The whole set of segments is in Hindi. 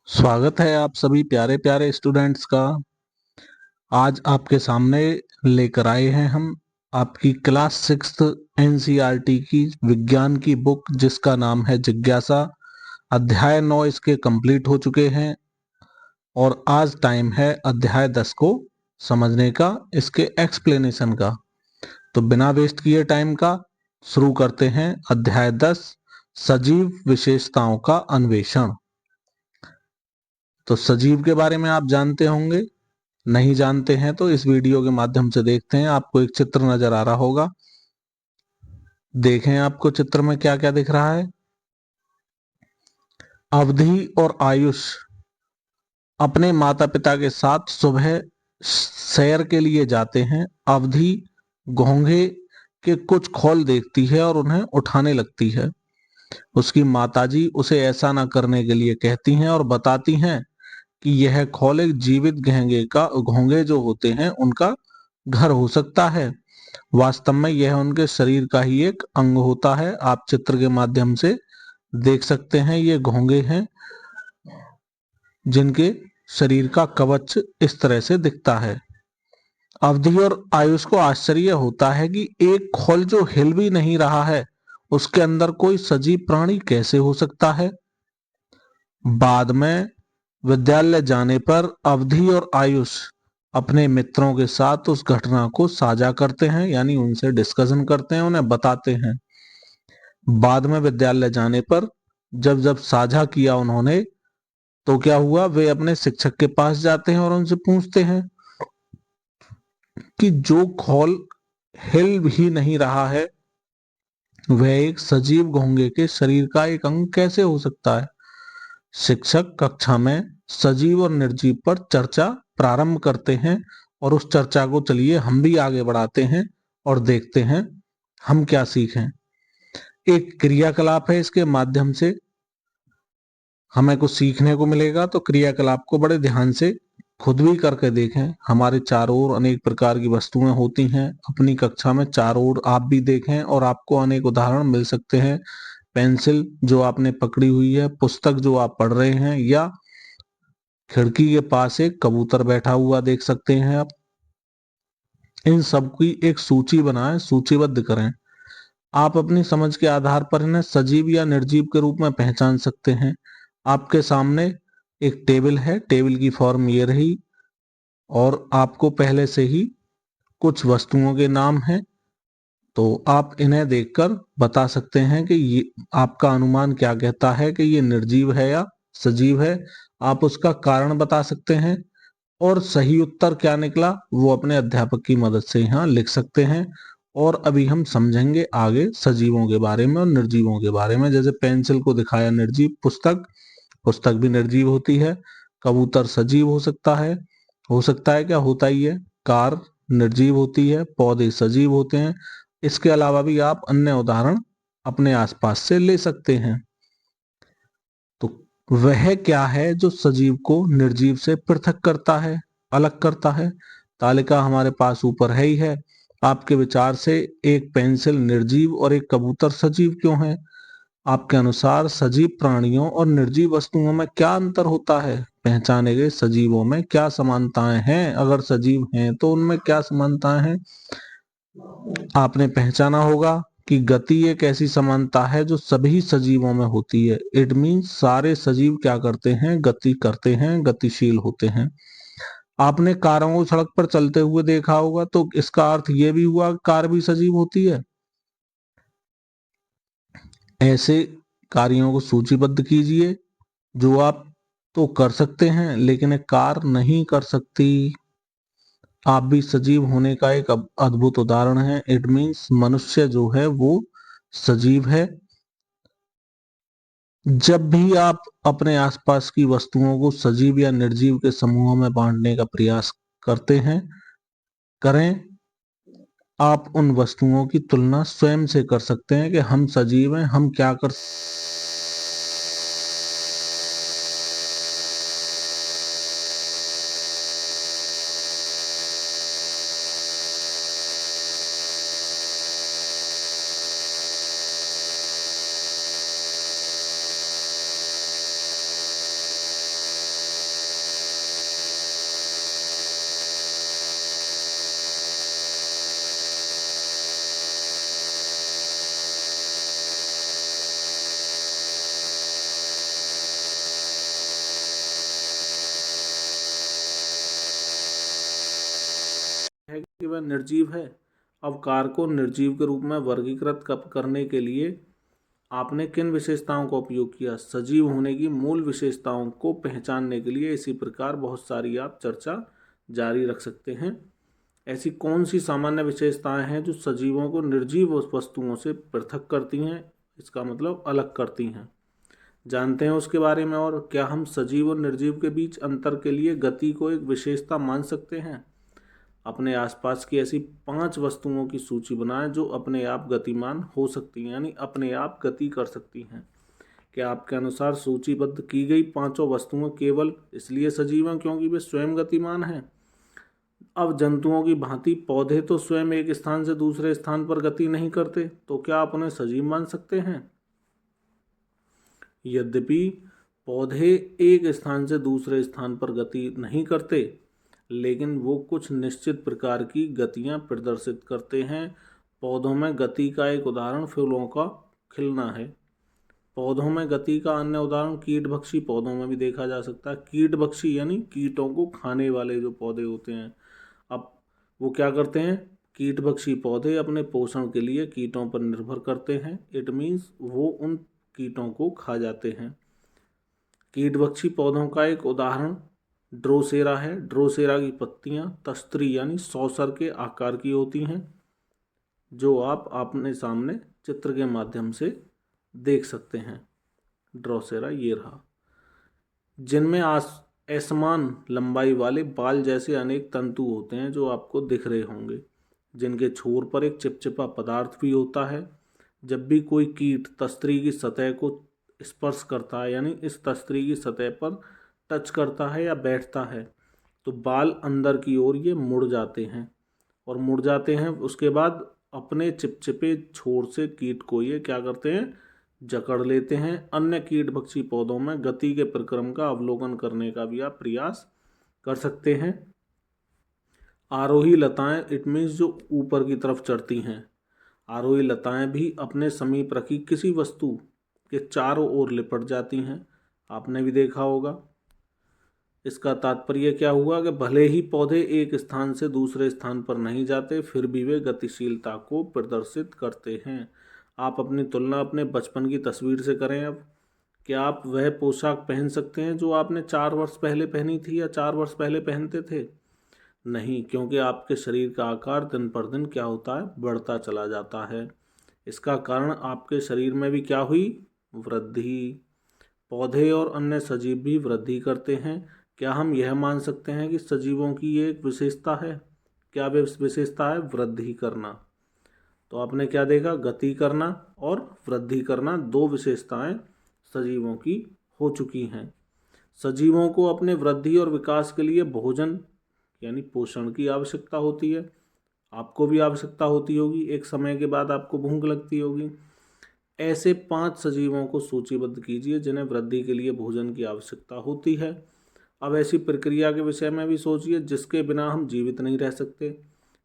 स्वागत है आप सभी प्यारे प्यारे स्टूडेंट्स का। आज आपके सामने लेकर आए हैं हम आपकी क्लास 6th एनसीईआरटी की विज्ञान की बुक जिसका नाम है जिज्ञासा। अध्याय 9 इसके कंप्लीट हो चुके हैं और आज टाइम है अध्याय 10 को समझने का, इसके एक्सप्लेनेशन का। तो बिना वेस्ट किए टाइम का शुरू करते हैं अध्याय 10, सजीव विशेषताओं का अन्वेषण। तो सजीव के बारे में आप जानते होंगे, नहीं जानते हैं तो इस वीडियो के माध्यम से देखते हैं। आपको एक चित्र नजर आ रहा होगा, देखें आपको चित्र में क्या क्या दिख रहा है। अवधि और आयुष अपने माता पिता के साथ सुबह सैर के लिए जाते हैं। अवधि घोंघे के कुछ खोल देखती है और उन्हें उठाने लगती है। उसकी माताजी उसे ऐसा ना करने के लिए कहती हैं और बताती हैं कि यह खोल एक जीवित घोंघे जो होते हैं उनका घर हो सकता है। वास्तव में यह उनके शरीर का ही एक अंग होता है। आप चित्र के माध्यम से देख सकते हैं, ये घोंघे हैं जिनके शरीर का कवच इस तरह से दिखता है। अवधि और आयुष को आश्चर्य होता है कि एक खोल जो हिल भी नहीं रहा है उसके अंदर कोई सजीव प्राणी कैसे हो सकता है। बाद में विद्यालय जाने पर अवधि और आयुष अपने मित्रों के साथ उस घटना को साझा करते हैं, यानी उनसे डिस्कशन करते हैं, उन्हें बताते हैं। बाद में विद्यालय जाने पर जब जब साझा किया उन्होंने तो क्या हुआ, वे अपने शिक्षक के पास जाते हैं और उनसे पूछते हैं कि जो खोल हिल भी नहीं रहा है वह एक सजीव घोंघे के शरीर का एक अंग कैसे हो सकता है। शिक्षक कक्षा में सजीव और निर्जीव पर चर्चा प्रारंभ करते हैं और उस चर्चा को चलिए हम भी आगे बढ़ाते हैं और देखते हैं हम क्या सीखें। एक क्रियाकलाप है, इसके माध्यम से हमें कुछ सीखने को मिलेगा। तो क्रियाकलाप को बड़े ध्यान से खुद भी करके देखें। हमारे चारों ओर अनेक प्रकार की वस्तुएं होती हैं। अपनी कक्षा में चारों ओर आप भी देखें और आपको अनेक उदाहरण मिल सकते हैं। पेंसिल जो आपने पकड़ी हुई है, पुस्तक जो आप पढ़ रहे हैं, या खिड़की के पास एक कबूतर बैठा हुआ देख सकते हैं आप। इन सब की एक सूची बनाएं, सूचीबद्ध करें। आप अपनी समझ के आधार पर इन्हें सजीव या निर्जीव के रूप में पहचान सकते हैं। आपके सामने एक टेबल है, टेबल की फॉर्म ये रही और आपको पहले से ही कुछ वस्तुओं के नाम हैं। तो आप इन्हें देखकर बता सकते हैं कि ये आपका अनुमान क्या कहता है कि ये निर्जीव है या सजीव है। आप उसका कारण बता सकते हैं और सही उत्तर क्या निकला वो अपने अध्यापक की मदद से यहाँ लिख सकते हैं। और अभी हम समझेंगे आगे सजीवों के बारे में और निर्जीवों के बारे में। जैसे पेंसिल को दिखाया निर्जीव, पुस्तक पुस्तक भी निर्जीव होती है। कबूतर सजीव हो सकता है क्या, होता ही है। कार निर्जीव होती है, पौधे सजीव होते हैं। इसके अलावा भी आप अन्य उदाहरण अपने आसपास से ले सकते हैं। तो वह क्या है जो सजीव को निर्जीव से पृथक करता है, अलग करता है। तालिका हमारे पास ऊपर है ही है। आपके विचार से एक पेंसिल निर्जीव और एक कबूतर सजीव क्यों है। आपके अनुसार सजीव प्राणियों और निर्जीव वस्तुओं में क्या अंतर होता है। पहचाने गए सजीवों में क्या समानताएं हैं, अगर सजीव हैं तो उनमें क्या समानताएं हैं। आपने पहचाना होगा कि गति एक ऐसी समानता है जो सभी सजीवों में होती है। इट मीन्स सारे सजीव क्या करते हैं, गति करते हैं, गतिशील होते हैं। आपने कारों को सड़क पर चलते हुए देखा होगा, तो इसका अर्थ यह भी हुआ कि कार भी सजीव होती है। ऐसे कार्यों को सूचीबद्ध कीजिए जो आप तो कर सकते हैं लेकिन एक कार नहीं कर सकती। आप भी सजीव होने का एक अद्भुत उदाहरण है। इट मीन्स मनुष्य जो है वो सजीव है। जब भी आप अपने आसपास की वस्तुओं को सजीव या निर्जीव के समूहों में बांटने का प्रयास करते हैं, करें, आप उन वस्तुओं की तुलना स्वयं से कर सकते हैं कि हम सजीव हैं, हम क्या कर कि वह निर्जीव है। अब कार को निर्जीव के रूप में वर्गीकृत करने के लिए आपने किन विशेषताओं का उपयोग किया? सजीव होने की मूल विशेषताओं को पहचानने के लिए इसी प्रकार बहुत सारी आप चर्चा जारी रख सकते हैं। ऐसी कौन सी सामान्य विशेषताएं हैं जो सजीवों को निर्जीव वस्तुओं से पृथक करती हैं, इसका मतलब अलग करती हैं? जानते हैं उसके बारे में। और क्या हम सजीव और निर्जीव के बीच अंतर के लिए गति को एक विशेषता मान सकते हैं? अपने आसपास की ऐसी 5 वस्तुओं की सूची बनाएं जो अपने आप गतिमान हो सकती हैं, यानी अपने आप गति कर सकती हैं। क्या आपके अनुसार सूचीबद्ध की गई 5 वस्तुएं केवल इसलिए सजीव हैं क्योंकि वे स्वयं गतिमान हैं? अब जंतुओं की भांति पौधे तो स्वयं एक स्थान से दूसरे स्थान पर गति नहीं करते, तो क्या आप उन्हें सजीव मान सकते हैं? यद्यपि पौधे एक स्थान से दूसरे स्थान पर गति नहीं करते, लेकिन वो कुछ निश्चित प्रकार की गतियां प्रदर्शित करते हैं। पौधों में गति का एक उदाहरण फूलों का खिलना है। पौधों में गति का अन्य उदाहरण कीटभक्षी पौधों में भी देखा जा सकता है। कीटभक्षी यानी कीटों को खाने वाले जो पौधे होते हैं। अब वो क्या करते हैं? कीटभक्षी पौधे अपने पोषण के लिए कीटों पर निर्भर करते हैं। इट मीन्स वो उन कीटों को खा जाते हैं। कीटभक्षी पौधों का एक उदाहरण ड्रोसेरा है। ड्रोसेरा की पत्तियां तस्त्री यानी सौसर के आकार की होती हैं, जो आप अपने सामने चित्र के माध्यम से देख सकते हैं। ड्रोसेरा ये रहा, जिनमें असमान लंबाई वाले बाल जैसे अनेक तंतु होते हैं जो आपको दिख रहे होंगे, जिनके छोर पर एक चिपचिपा पदार्थ भी होता है। जब भी कोई कीट तस्त्री की सतह को स्पर्श करता है, यानी इस तस्त्री की सतह पर टच करता है या बैठता है, तो बाल अंदर की ओर ये मुड़ जाते हैं और मुड़ जाते हैं। उसके बाद अपने चिपचिपे छोर से कीट को ये क्या करते हैं? जकड़ लेते हैं। अन्य कीटभक्षी पौधों में गति के प्रक्रम का अवलोकन करने का भी आप प्रयास कर सकते हैं। आरोही लताएं, इट मीन्स जो ऊपर की तरफ चढ़ती हैं। आरोही लताएं भी अपने समीप रखी किसी वस्तु के चारों ओर लिपट जाती हैं, आपने भी देखा होगा। इसका तात्पर्य क्या हुआ कि भले ही पौधे एक स्थान से दूसरे स्थान पर नहीं जाते, फिर भी वे गतिशीलता को प्रदर्शित करते हैं। आप अपनी तुलना अपने बचपन की तस्वीर से करें। अब क्या आप वह पोशाक पहन सकते हैं जो आपने 4 वर्ष पहले पहनी थी या 4 वर्ष पहले पहनते थे? नहीं, क्योंकि आपके शरीर का आकार दिन पर दिन क्या होता है? बढ़ता चला जाता है। इसका कारण आपके शरीर में भी क्या हुई? वृद्धि। पौधे और अन्य सजीव भी वृद्धि करते हैं। क्या हम यह मान सकते हैं कि सजीवों की ये एक विशेषता है? क्या वे विशेषता है? वृद्धि करना। तो आपने क्या देखा? गति करना और वृद्धि करना, 2 विशेषताएं सजीवों की हो चुकी हैं। सजीवों को अपने वृद्धि और विकास के लिए भोजन यानी पोषण की आवश्यकता होती है। आपको भी आवश्यकता होती होगी, एक समय के बाद आपको भूख लगती होगी। ऐसे 5 सजीवों को सूचीबद्ध कीजिए जिन्हें वृद्धि के लिए भोजन की आवश्यकता होती है। अब ऐसी प्रक्रिया के विषय में भी सोचिए जिसके बिना हम जीवित नहीं रह सकते।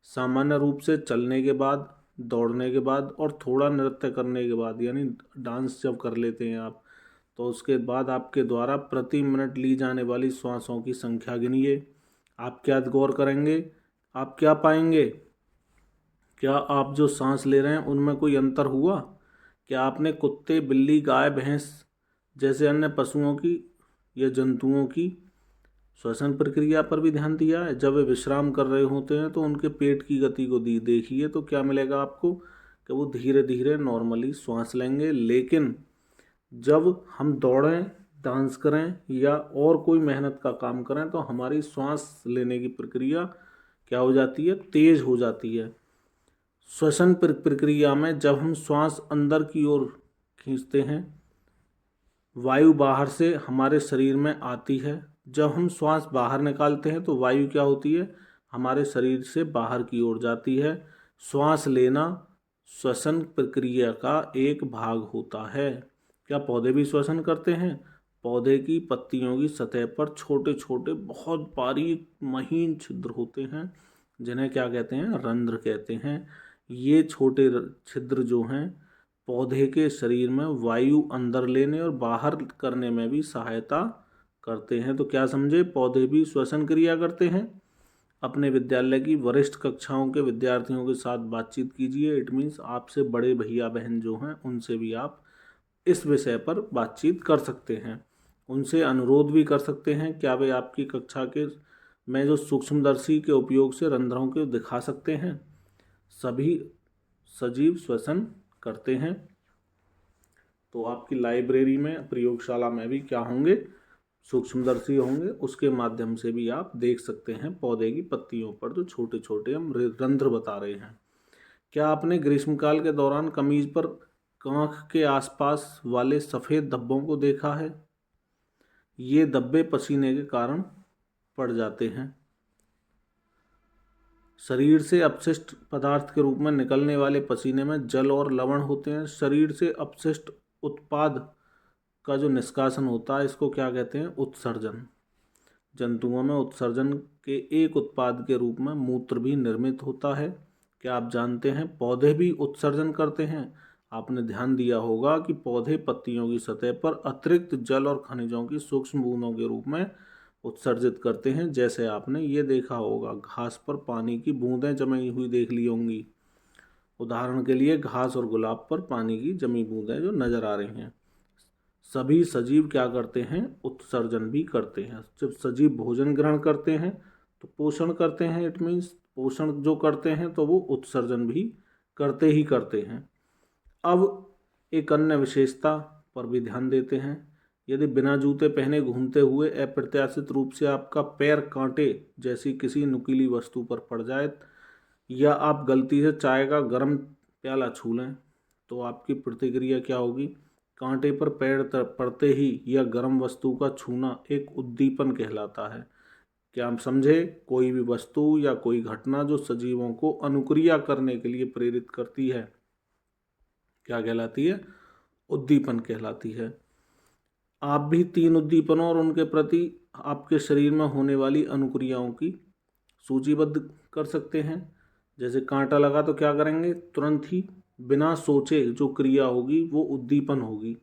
सामान्य रूप से चलने के बाद, दौड़ने के बाद और थोड़ा नृत्य करने के बाद, यानी डांस जब कर लेते हैं आप, तो उसके बाद आपके द्वारा प्रति मिनट ली जाने वाली श्वासों की संख्या गिनिए। आप क्या गौर करेंगे? आप क्या पाएंगे? क्या आप जो सांस ले रहे हैं उनमें कोई अंतर हुआ? क्या आपने कुत्ते, बिल्ली, गाय, भैंस जैसे अन्य पशुओं की या जंतुओं की श्वसन प्रक्रिया पर भी ध्यान दिया है? जब वे विश्राम कर रहे होते हैं तो उनके पेट की गति को देखिए, तो क्या मिलेगा आपको? कि वो धीरे धीरे नॉर्मली श्वास लेंगे। लेकिन जब हम दौड़ें, डांस करें या और कोई मेहनत का काम करें तो हमारी श्वास लेने की प्रक्रिया क्या हो जाती है? तेज हो जाती है। श्वसन प्रक्रिया में जब हम श्वास अंदर की ओर खींचते हैं, वायु बाहर से हमारे शरीर में आती है। जब हम श्वास बाहर निकालते हैं तो वायु क्या होती है? हमारे शरीर से बाहर की ओर जाती है। श्वास लेना श्वसन प्रक्रिया का एक भाग होता है। क्या पौधे भी श्वसन करते हैं? पौधे की पत्तियों की सतह पर छोटे छोटे बहुत बारीक महीन छिद्र होते हैं, जिन्हें क्या कहते हैं? रंध्र कहते हैं। ये छोटे छिद्र जो हैं पौधे के शरीर में वायु अंदर लेने और बाहर करने में भी सहायता करते हैं। तो क्या समझे? पौधे भी श्वसन क्रिया करते हैं। अपने विद्यालय की वरिष्ठ कक्षाओं के विद्यार्थियों के साथ बातचीत कीजिए। इट मीन्स आपसे बड़े भैया बहन जो हैं उनसे भी आप इस विषय पर बातचीत कर सकते हैं। उनसे अनुरोध भी कर सकते हैं क्या वे आपकी कक्षा के में जो सूक्ष्मदर्शी के उपयोग से रंध्रों को दिखा सकते हैं। सभी सजीव श्वसन करते हैं। तो आपकी लाइब्रेरी में, प्रयोगशाला में भी क्या होंगे, सूक्ष्मदर्शी होंगे। उसके माध्यम से भी आप देख सकते हैं पौधे की पत्तियों पर जो छोटे छोटे हम रंध्र बता रहे हैं। क्या आपने ग्रीष्मकाल के दौरान कमीज पर आँख के आसपास वाले सफ़ेद धब्बों को देखा है? ये धब्बे पसीने के कारण पड़ जाते हैं। शरीर से अपशिष्ट पदार्थ के रूप में निकलने वाले पसीने में जल और लवण होते हैं। शरीर से अपशिष्ट उत्पाद का जो निष्कासन होता है इसको क्या कहते हैं? उत्सर्जन। जंतुओं में उत्सर्जन के एक उत्पाद के रूप में मूत्र भी निर्मित होता है। क्या आप जानते हैं पौधे भी उत्सर्जन करते हैं? आपने ध्यान दिया होगा कि पौधे पत्तियों की सतह पर अतिरिक्त जल और खनिजों की सूक्ष्म बूंदों के रूप में उत्सर्जित करते हैं। जैसे आपने ये देखा होगा, घास पर पानी की बूंदें जमी हुई देख ली होंगी। उदाहरण के लिए घास और गुलाब पर पानी की जमी बूंदें जो नजर आ रही हैं। सभी सजीव क्या करते हैं? उत्सर्जन भी करते हैं। जब सजीव भोजन ग्रहण करते हैं तो पोषण करते हैं। इट मीन्स पोषण जो करते हैं तो वो उत्सर्जन भी करते ही करते हैं। अब एक अन्य विशेषता पर भी ध्यान देते हैं। यदि बिना जूते पहने घूमते हुए अप्रत्याशित रूप से आपका पैर कांटे जैसी किसी नुकीली वस्तु पर पड़ जाए या आप गलती से चाय का गर्म प्याला छू लें तो आपकी प्रतिक्रिया क्या होगी? कांटे पर पैर पड़ते ही या गर्म वस्तु का छूना एक उद्दीपन कहलाता है। क्या हम समझे? कोई भी वस्तु या कोई घटना जो सजीवों को अनुक्रिया करने के लिए प्रेरित करती है क्या कहलाती है? उद्दीपन कहलाती है। आप भी 3 उद्दीपनों और उनके प्रति आपके शरीर में होने वाली अनुक्रियाओं की सूचीबद्ध कर सकते हैं। जैसे कांटा लगा तो क्या करेंगे? तुरंत ही बिना सोचे जो क्रिया होगी वो उद्दीपन होगी।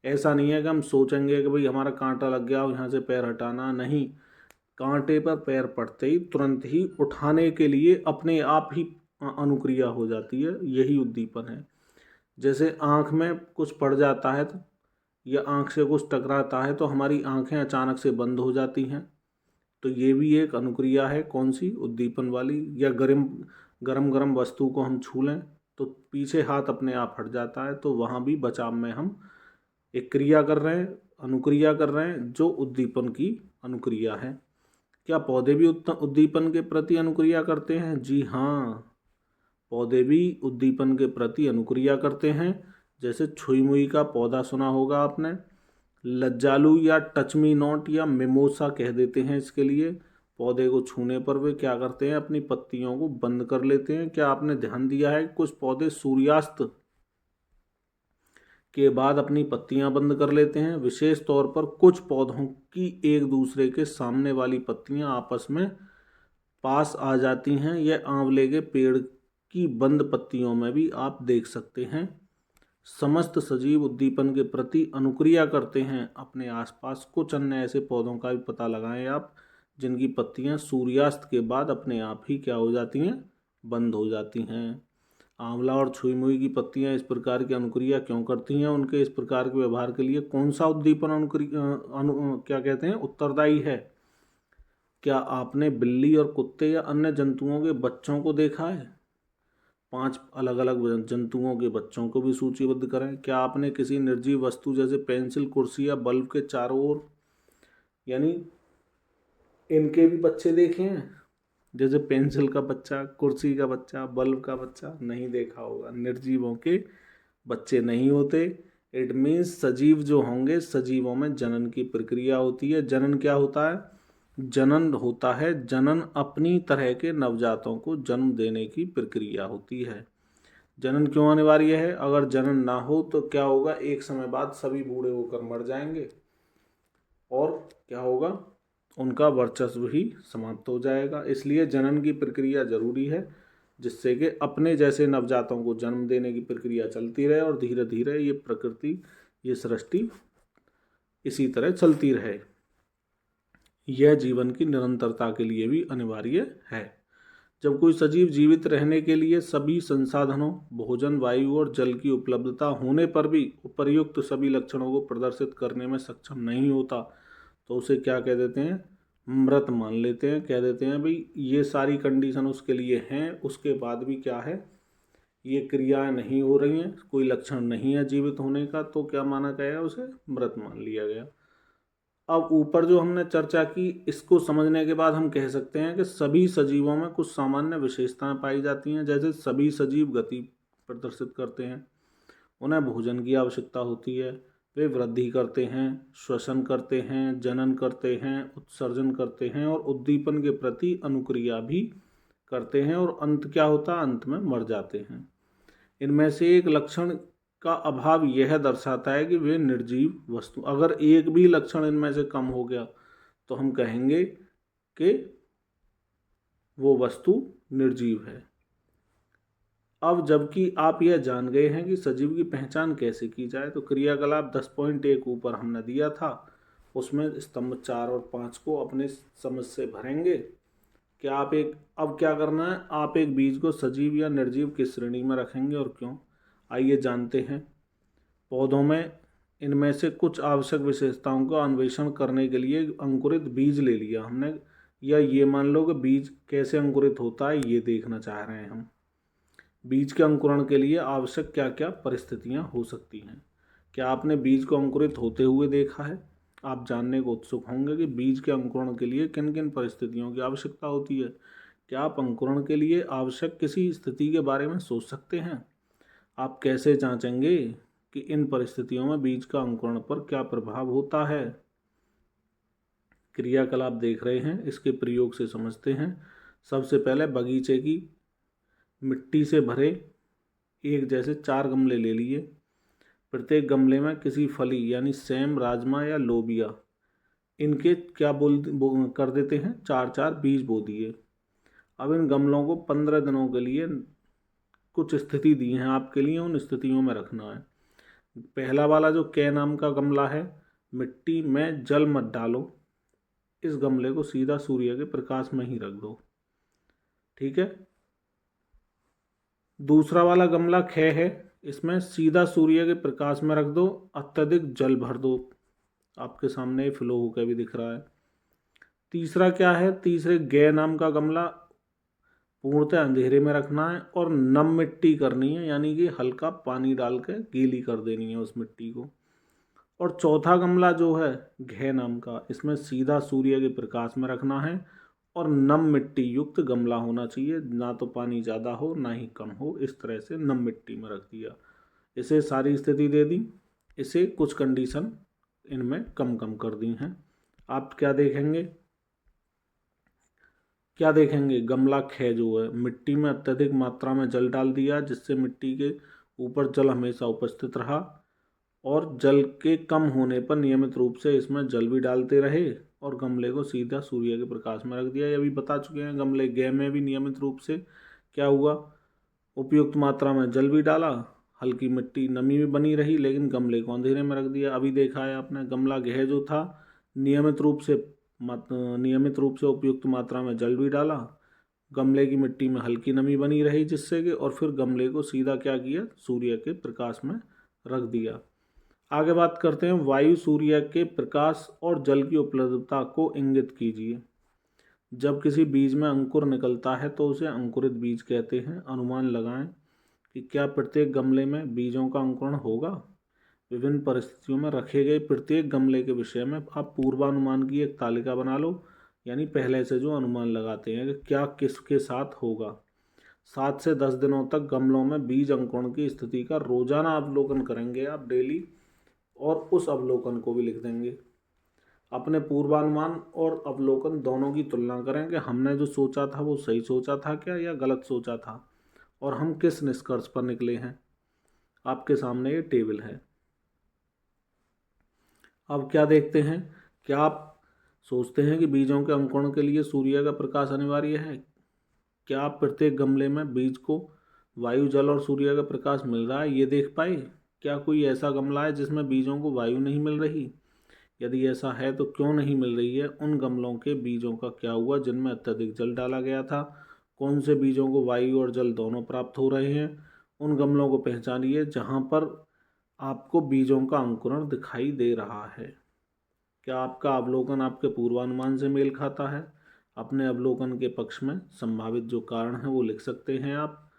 ऐसा नहीं है कि हम सोचेंगे कि भाई हमारा कांटा लग गया और यहाँ से पैर हटाना, नहीं। कांटे पर पैर पड़ते ही तुरंत ही उठाने के लिए अपने आप ही अनुक्रिया हो जाती है, यही उद्दीपन है। जैसे आँख में कुछ पड़ जाता है तो या आँख से कुछ टकराता है तो हमारी आँखें अचानक से बंद हो जाती हैं, तो ये भी एक अनुक्रिया है। कौन सी? उद्दीपन वाली। या गरम गरम गरम वस्तु को हम छू लें तो पीछे हाथ अपने आप हट जाता है, तो वहाँ भी बचाव में हम एक क्रिया कर रहे हैं, अनुक्रिया कर रहे हैं जो उद्दीपन की अनुक्रिया है। क्या पौधे भी उद्दीपन के प्रति अनुक्रिया करते हैं? जी हाँ, पौधे भी उद्दीपन के प्रति अनुक्रिया करते हैं। जैसे छुई मुई का पौधा सुना होगा आपने, लज्जालू या टच मी नॉट या मिमोसा कह देते हैं इसके लिए। पौधे को छूने पर वे क्या करते हैं? अपनी पत्तियों को बंद कर लेते हैं। क्या आपने ध्यान दिया है कुछ पौधे सूर्यास्त के बाद अपनी पत्तियां बंद कर लेते हैं? विशेष तौर पर कुछ पौधों की एक दूसरे के सामने वाली पत्तियां आपस में पास आ जाती हैं। यह आंवले के पेड़ की बंद पत्तियों में भी आप देख सकते हैं। समस्त सजीव उद्दीपन के प्रति अनुक्रिया करते हैं अपने आसपास। कुछ अन्य ऐसे पौधों का भी पता लगाएं आप जिनकी पत्तियां सूर्यास्त के बाद अपने आप ही क्या हो जाती हैं? बंद हो जाती हैं। आंवला और छुई मुई की पत्तियां इस प्रकार की अनुक्रिया क्यों करती हैं? उनके इस प्रकार के व्यवहार के लिए कौन सा उद्दीपन क्या कहते हैं, उत्तरदायी है? क्या आपने बिल्ली और कुत्ते या अन्य जंतुओं के बच्चों को देखा है? 5 अलग अलग जंतुओं के बच्चों को भी सूचीबद्ध करें। क्या आपने किसी निर्जीव वस्तु जैसे पेंसिल, कुर्सी या बल्ब के चारों ओर यानी इनके भी बच्चे देखे हैं? जैसे पेंसिल का बच्चा, कुर्सी का बच्चा, बल्ब का बच्चा नहीं देखा होगा। निर्जीवों के बच्चे नहीं होते। इट मीन्स सजीव जो होंगे, सजीवों में जनन की प्रक्रिया होती है। जनन क्या होता है? जनन होता है, जनन अपनी तरह के नवजातों को जन्म देने की प्रक्रिया होती है। जनन क्यों अनिवार्य है? अगर जनन ना हो तो क्या होगा? एक समय बाद सभी बूढ़े होकर मर जाएंगे और क्या होगा? उनका वर्चस्व ही समाप्त हो जाएगा। इसलिए जनन की प्रक्रिया जरूरी है जिससे कि अपने जैसे नवजातों को जन्म देने की प्रक्रिया चलती रहे और धीरे धीरे ये प्रकृति, ये सृष्टि इसी तरह चलती रहे। यह जीवन की निरंतरता के लिए भी अनिवार्य है। जब कोई सजीव जीवित रहने के लिए सभी संसाधनों, भोजन, वायु और जल की उपलब्धता होने पर भी उपर्युक्त सभी लक्षणों को प्रदर्शित करने में सक्षम नहीं होता, तो उसे क्या कह देते हैं? मृत मान लेते हैं। कह देते हैं भाई ये सारी कंडीशन उसके लिए हैं, उसके बाद भी क्या है, ये क्रियाएं नहीं हो रही हैं, कोई लक्षण नहीं है जीवित होने का, तो क्या माना गया? उसे मृत मान लिया गया। अब ऊपर जो हमने चर्चा की, इसको समझने के बाद हम कह सकते हैं कि सभी सजीवों में कुछ सामान्य विशेषताएं पाई जाती हैं। जैसे सभी सजीव गति प्रदर्शित करते हैं, उन्हें भोजन की आवश्यकता होती है, वे वृद्धि करते हैं, श्वसन करते हैं, जनन करते हैं, उत्सर्जन करते हैं और उद्दीपन के प्रति अनुक्रिया भी करते हैं, और अंत क्या होता है? अंत में मर जाते हैं। इनमें से एक लक्षण का अभाव यह दर्शाता है कि वे निर्जीव वस्तु, अगर एक भी लक्षण इनमें से कम हो गया तो हम कहेंगे कि वो वस्तु निर्जीव है। अब जबकि आप यह जान गए हैं कि सजीव की पहचान कैसे की जाए, तो क्रियाकलाप 10.1 ऊपर हमने दिया था, उसमें स्तंभ 4 और 5 को अपने समझ से भरेंगे। क्या आप अब क्या करना है, आप एक बीज को सजीव या निर्जीव किस श्रेणी में रखेंगे और क्यों? आइए जानते हैं। पौधों में इनमें से कुछ आवश्यक विशेषताओं का अन्वेषण करने के लिए अंकुरित बीज ले लिया हमने, या ये मान लो कि बीज कैसे अंकुरित होता है ये देखना चाह रहे हैं हम। बीज के अंकुरण के लिए आवश्यक क्या क्या परिस्थितियां हो सकती हैं? क्या आपने बीज को अंकुरित होते हुए देखा है? आप जानने को उत्सुक होंगे कि बीज के अंकुरण के लिए किन किन परिस्थितियों की आवश्यकता होती है। क्या आप अंकुरण के लिए आवश्यक किसी स्थिति के बारे में सोच सकते हैं? आप कैसे जांचेंगे कि इन परिस्थितियों में बीज का अंकुरण पर क्या प्रभाव होता है? क्रियाकलाप देख रहे हैं, इसके प्रयोग से समझते हैं। सबसे पहले बगीचे की मिट्टी से भरे एक जैसे 4 गमले ले लिए। प्रत्येक गमले में किसी फली यानी सेम, राजमा या लोबिया, इनके क्या कर देते हैं? 4-4 बीज बो दिए। अब इन गमलों को 15 दिनों के लिए कुछ स्थिति दी हैं आपके लिए, उन स्थितियों में रखना है। पहला वाला जो के नाम का गमला है, मिट्टी में जल मत डालो, इस गमले को सीधा सूर्य के प्रकाश में ही रख दो, ठीक है। दूसरा वाला गमला खे है, इसमें सीधा सूर्य के प्रकाश में रख दो, अत्यधिक जल भर दो, आपके सामने फ्लो होकर भी दिख रहा है। तीसरा क्या है? तीसरे गे नाम का गमला पूर्णतः अंधेरे में रखना है और नम मिट्टी करनी है, यानी कि हल्का पानी डाल के गीली कर देनी है उस मिट्टी को। और चौथा गमला जो है घे नाम का, इसमें सीधा सूर्य के प्रकाश में रखना है और नम मिट्टी युक्त गमला होना चाहिए, ना तो पानी ज़्यादा हो ना ही कम हो, इस तरह से नम मिट्टी में रख दिया। इसे सारी स्थिति दे दी, इसे कुछ कंडीशन इनमें कम कम कर दी हैं। आप क्या देखेंगे? क्या देखेंगे? गमला खे जो है, मिट्टी में अत्यधिक मात्रा में जल डाल दिया, जिससे मिट्टी के ऊपर जल हमेशा उपस्थित रहा, और जल के कम होने पर नियमित रूप से इसमें जल भी डालते रहे और गमले को सीधा सूर्य के प्रकाश में रख दिया। ये भी बता चुके हैं। गमले गे में भी नियमित रूप से क्या हुआ? उपयुक्त मात्रा में जल भी डाला, हल्की मिट्टी नमी भी बनी रही, लेकिन गमले को अंधेरे में रख दिया। अभी देखा है आपने, गमला गेह जो था, नियमित रूप से उपयुक्त मात्रा में जल भी डाला, गमले की मिट्टी में हल्की नमी बनी रही जिससे कि, और फिर गमले को सीधा क्या किया? सूर्य के प्रकाश में रख दिया। आगे बात करते हैं, वायु, सूर्य के प्रकाश और जल की उपलब्धता को इंगित कीजिए। जब किसी बीज में अंकुर निकलता है तो उसे अंकुरित बीज कहते हैं। अनुमान लगाएं कि क्या प्रत्येक गमले में बीजों का अंकुरण होगा। विभिन्न परिस्थितियों में रखे गए प्रत्येक गमले के विषय में आप पूर्वानुमान की एक तालिका बना लो, यानी पहले से जो अनुमान लगाते हैं कि क्या किसके साथ होगा। 7 से 10 दिनों तक गमलों में बीज अंकुरण की स्थिति का रोजाना अवलोकन करेंगे आप डेली, और उस अवलोकन को भी लिख देंगे। अपने पूर्वानुमान और अवलोकन दोनों की तुलना करें कि हमने जो सोचा था वो सही सोचा था क्या या गलत सोचा था, और हम किस निष्कर्ष पर निकले हैं। आपके सामने ये टेबल है। अब क्या देखते हैं, क्या आप सोचते हैं कि बीजों के अंकुरण के लिए सूर्य का प्रकाश अनिवार्य है? क्या आप प्रत्येक गमले में बीज को वायु, जल और सूर्य का प्रकाश मिल रहा है ये देख पाए? क्या कोई ऐसा गमला है जिसमें बीजों को वायु नहीं मिल रही? यदि ऐसा है तो क्यों नहीं मिल रही है? उन गमलों के बीजों का क्या हुआ जिनमें अत्यधिक जल डाला गया था? कौन से बीजों को वायु और जल दोनों प्राप्त हो रहे हैं? उन गमलों को पहचानिए जहाँ पर आपको बीजों का अंकुरण दिखाई दे रहा है। क्या आपका अवलोकन आपके पूर्वानुमान से मेल खाता है? अपने अवलोकन के पक्ष में संभावित जो कारण है वो लिख सकते हैं आप,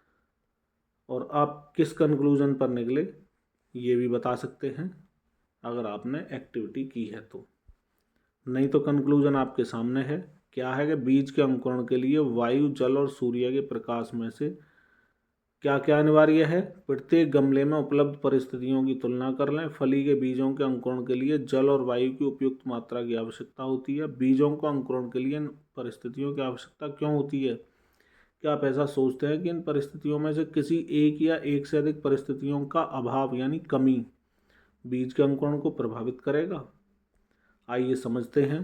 और आप किस कंक्लूजन पर निकले ये भी बता सकते हैं अगर आपने एक्टिविटी की है तो। नहीं तो कंक्लूजन आपके सामने है। क्या है कि बीज के अंकुरण के लिए वायु, जल और सूर्य के प्रकाश में से क्या क्या अनिवार्य है? प्रत्येक गमले में उपलब्ध परिस्थितियों की तुलना कर लें। फली के बीजों के अंकुरण के लिए जल और वायु की उपयुक्त मात्रा की आवश्यकता होती है। बीजों को अंकुरण के लिए इन परिस्थितियों की आवश्यकता क्यों होती है? क्या आप ऐसा सोचते हैं कि इन परिस्थितियों में से किसी एक या एक से अधिक परिस्थितियों का अभाव यानी कमी बीज के अंकुरण को प्रभावित करेगा? आइए समझते हैं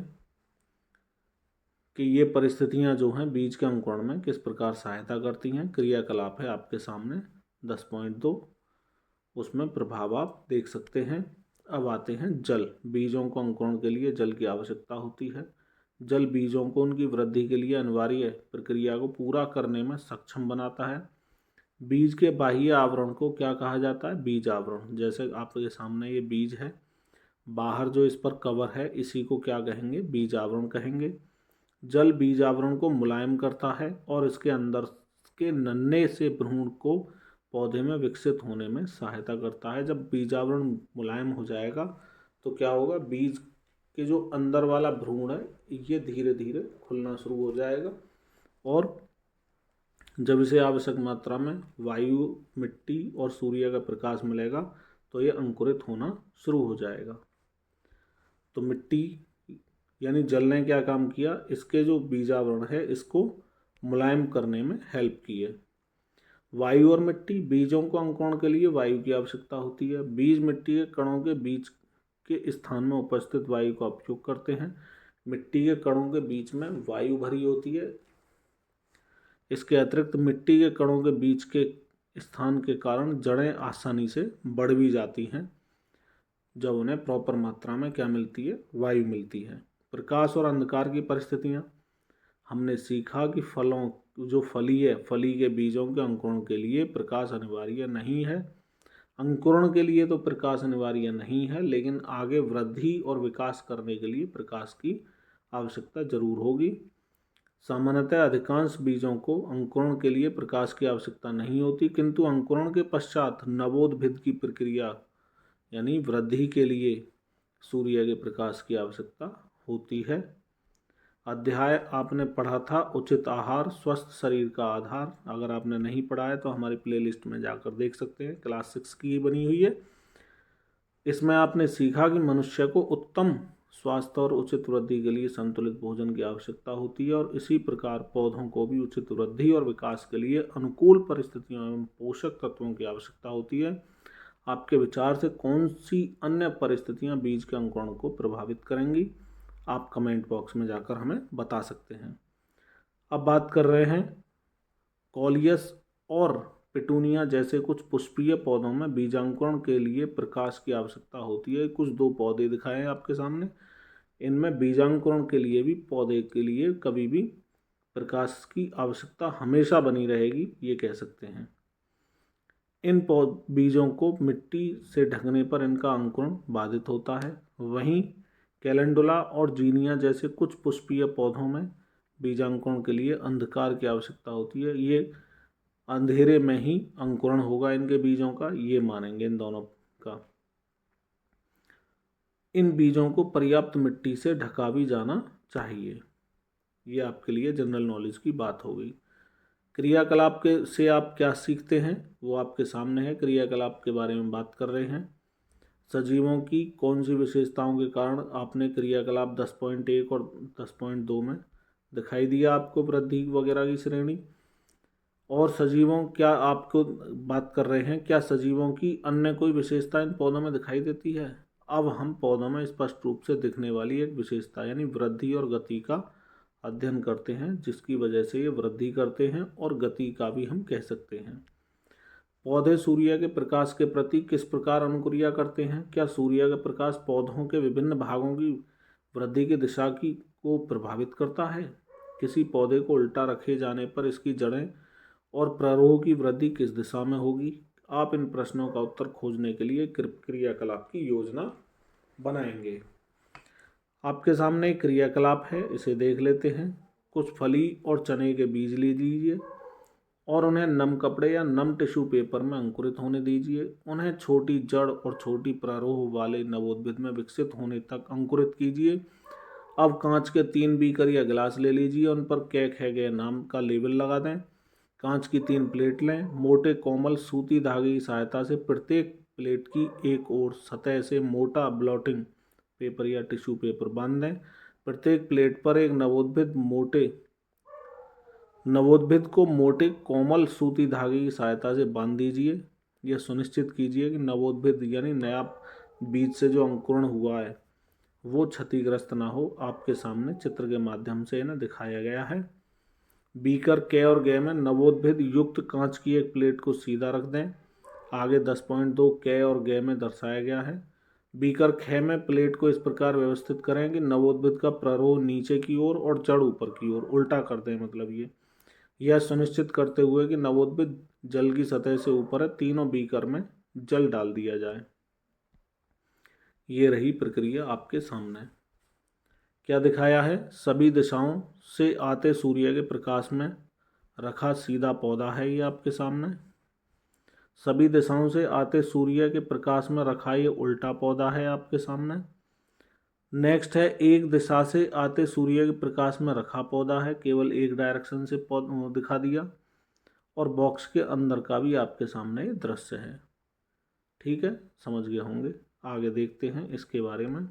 कि ये परिस्थितियां जो हैं बीज के अंकुरण में किस प्रकार सहायता करती हैं। क्रियाकलाप है आपके सामने 10.2, उसमें प्रभाव आप देख सकते हैं। अब आते हैं जल। बीजों को अंकुरण के लिए जल की आवश्यकता होती है। जल बीजों को उनकी वृद्धि के लिए अनिवार्य प्रक्रिया को पूरा करने में सक्षम बनाता है। बीज के बाह्य आवरण को क्या कहा जाता है? बीज आवरण। जैसे आपके सामने ये बीज है, बाहर जो इस पर कवर है इसी को क्या कहेंगे? बीज आवरण कहेंगे। जल बीज आवरण को मुलायम करता है और इसके अंदर के नन्हे से भ्रूण को पौधे में विकसित होने में सहायता करता है। जब बीज आवरण मुलायम हो जाएगा तो क्या होगा? बीज के जो अंदर वाला भ्रूण है ये धीरे धीरे खुलना शुरू हो जाएगा, और जब इसे आवश्यक मात्रा में वायु, मिट्टी और सूर्य का प्रकाश मिलेगा तो ये अंकुरित होना शुरू हो जाएगा। तो मिट्टी यानी जल ने क्या काम किया? इसके जो बीजावरण है इसको मुलायम करने में हेल्प की है। वायु और मिट्टी। बीजों को अंकुरण के लिए वायु की आवश्यकता होती है। बीज मिट्टी के कणों के बीच के स्थान में उपस्थित वायु का उपयोग करते हैं। मिट्टी के कणों के बीच में वायु भरी होती है। इसके अतिरिक्त मिट्टी के कणों के बीच के स्थान के कारण जड़ें आसानी से बढ़ भी जाती हैं जब उन्हें प्रॉपर मात्रा में क्या मिलती है? वायु मिलती है। प्रकाश और अंधकार की परिस्थितियाँ। हमने सीखा कि फलों जो फली है, फली के बीजों के अंकुरण के लिए प्रकाश अनिवार्य नहीं है। अंकुरण के लिए तो प्रकाश अनिवार्य नहीं है, लेकिन आगे वृद्धि और विकास करने के लिए प्रकाश की आवश्यकता जरूर होगी। सामान्यतः अधिकांश बीजों को अंकुरण के लिए प्रकाश की आवश्यकता नहीं होती, किंतु अंकुरण के पश्चात नवोत्भिद की प्रक्रिया यानी वृद्धि के लिए सूर्य के प्रकाश की आवश्यकता होती है। अध्याय आपने पढ़ा था उचित आहार स्वस्थ शरीर का आधार। अगर आपने नहीं पढ़ा है तो हमारी प्लेलिस्ट में जाकर देख सकते हैं, क्लास 6 की बनी हुई है। इसमें आपने सीखा कि मनुष्य को उत्तम स्वास्थ्य और उचित वृद्धि के लिए संतुलित भोजन की आवश्यकता होती है, और इसी प्रकार पौधों को भी उचित वृद्धि और विकास के लिए अनुकूल परिस्थितियों एवं पोषक तत्वों की आवश्यकता होती है। आपके विचार से कौन सी अन्य परिस्थितियां बीज के अंकुरण को प्रभावित करेंगी? आप कमेंट बॉक्स में जाकर हमें बता सकते हैं। अब बात कर रहे हैं कॉलियस और पिटूनिया जैसे कुछ पुष्पीय पौधों में बीजांकुरण के लिए प्रकाश की आवश्यकता होती है। कुछ दो पौधे दिखाए हैं आपके सामने, इनमें बीजांकुरण के लिए भी पौधे के लिए कभी भी प्रकाश की आवश्यकता हमेशा बनी रहेगी, ये कह सकते हैं। इन बीजों को मिट्टी से ढकने पर इनका अंकुरण बाधित होता है। वहीं कैलेंडुला और जीनिया जैसे कुछ पुष्पीय पौधों में बीजांकुरण के लिए अंधकार की आवश्यकता होती है। ये अंधेरे में ही अंकुरण होगा इनके बीजों का, ये मानेंगे इन दोनों का। इन बीजों को पर्याप्त मिट्टी से ढका भी जाना चाहिए। ये आपके लिए जनरल नॉलेज की बात हो गई। क्रियाकलाप के से आप क्या सीखते हैं वो आपके सामने है। क्रियाकलाप के बारे में बात कर रहे हैं। सजीवों की कौन सी विशेषताओं के कारण आपने क्रियाकलाप 10.1 और 10.2 में दिखाई दिया आपको वृद्धि वगैरह की श्रेणी। और सजीवों क्या आपको बात कर रहे हैं, क्या सजीवों की अन्य कोई विशेषता इन पौधों में दिखाई देती है? अब हम पौधों में स्पष्ट रूप से दिखने वाली एक विशेषता यानी वृद्धि और गति का अध्ययन करते हैं, जिसकी वजह से ये वृद्धि करते हैं और गति का भी हम कह सकते हैं। पौधे सूर्य के प्रकाश के प्रति किस प्रकार अनुक्रिया करते हैं? क्या सूर्य का प्रकाश पौधों के विभिन्न भागों की वृद्धि की दिशा की को प्रभावित करता है? किसी पौधे को उल्टा रखे जाने पर इसकी जड़ें और प्ररोह की वृद्धि किस दिशा में होगी? आप इन प्रश्नों का उत्तर खोजने के लिए क्रियाकलाप की योजना बनाएंगे। आपके सामने एक क्रियाकलाप है, इसे देख लेते हैं। कुछ फली और चने के बीज ले लीजिए और उन्हें नम कपड़े या नम टिश्यू पेपर में अंकुरित होने दीजिए। उन्हें छोटी जड़ और छोटी प्रारोह वाले नवोद्भिद में विकसित होने तक अंकुरित कीजिए। अब कांच के 3 बीकर या गिलास ले लीजिए, उन पर कै ख ग नाम का लेबल लगा दें। कांच की 3 प्लेट लें। मोटे कोमल सूती धागे की सहायता से प्रत्येक प्लेट की एक ओर सतह से मोटा ब्लॉटिंग पेपर या टिश्यू पेपर बांध दें। प्रत्येक प्लेट पर एक नवोद्भिद को मोटे कोमल सूती धागे की सहायता से बांध दीजिए। यह सुनिश्चित कीजिए कि नवोद्भिद यानी नया बीज से जो अंकुरण हुआ है वो क्षतिग्रस्त ना हो। आपके सामने चित्र के माध्यम से इन्हें दिखाया गया है। बीकर क और ग में नवोद्भिद युक्त कांच की एक प्लेट को सीधा रख दें। आगे 10.2 क और ग में दर्शाया गया है। बीकर ख में प्लेट को इस प्रकार व्यवस्थित करें कि नवोद्भिद का प्ररोह नीचे की ओर और जड़ ऊपर की ओर उल्टा कर दें। मतलब यह सुनिश्चित करते हुए कि नवोद्भिद जल की सतह से ऊपर है, तीनों बीकर में जल डाल दिया जाए। ये रही प्रक्रिया आपके सामने। क्या दिखाया है? सभी दिशाओं से आते सूर्य के प्रकाश में रखा सीधा पौधा है। ये आपके सामने सभी दिशाओं से आते सूर्य के प्रकाश में रखा ये उल्टा पौधा है आपके सामने। नेक्स्ट है एक दिशा से आते सूर्य के प्रकाश में रखा पौधा है, केवल एक डायरेक्शन से दिखा दिया। और बॉक्स के अंदर का भी आपके सामने ये दृश्य है। ठीक है, समझ गए होंगे। आगे देखते हैं इसके बारे में।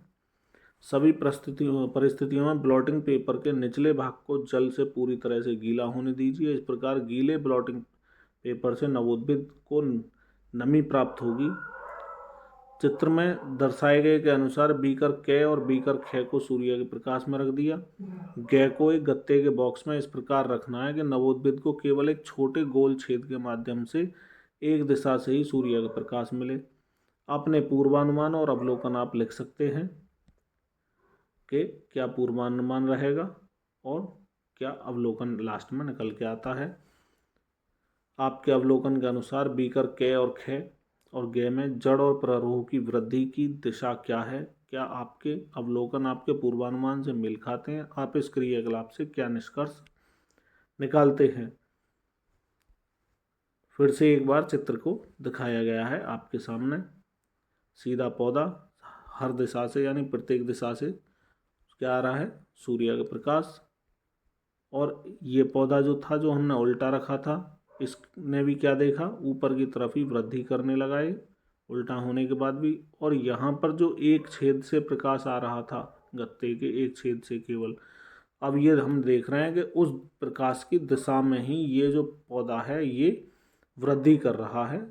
सभी परिस्थितियों में ब्लॉटिंग पेपर के निचले भाग को जल से पूरी तरह से गीला होने दीजिए। इस प्रकार गीले ब्लॉटिंग पेपर से नवोद्भिद को नमी प्राप्त होगी। चित्र में दर्शाए गए के अनुसार बीकर क और बीकर ख को सूर्य के प्रकाश में रख दिया। ग को एक गत्ते के बॉक्स में इस प्रकार रखना है कि नवोद्भिद को केवल एक छोटे गोल छेद के माध्यम से एक दिशा से ही सूर्य का प्रकाश मिले। अपने पूर्वानुमान और अवलोकन आप लिख सकते हैं कि क्या पूर्वानुमान रहेगा और क्या अवलोकन लास्ट में निकल के आता है। आपके अवलोकन के अनुसार बीकर क और ख और ग में जड़ और प्ररोह की वृद्धि की दिशा क्या है? क्या आपके अवलोकन आपके पूर्वानुमान से मेल खाते हैं? आप इस क्रियाकलाप से क्या निष्कर्ष निकालते हैं? फिर से एक बार चित्र को दिखाया गया है आपके सामने। सीधा पौधा, हर दिशा से यानी प्रत्येक दिशा से क्या आ रहा है? सूर्य का प्रकाश। और ये पौधा जो था, जो हमने उल्टा रखा था, इसने भी क्या देखा? ऊपर की तरफ ही वृद्धि करने लगा ये उल्टा होने के बाद भी। और यहाँ पर जो एक छेद से प्रकाश आ रहा था, गत्ते के एक छेद से केवल, अब ये हम देख रहे हैं कि उस प्रकाश की दिशा में ही ये जो पौधा है ये वृद्धि कर रहा है,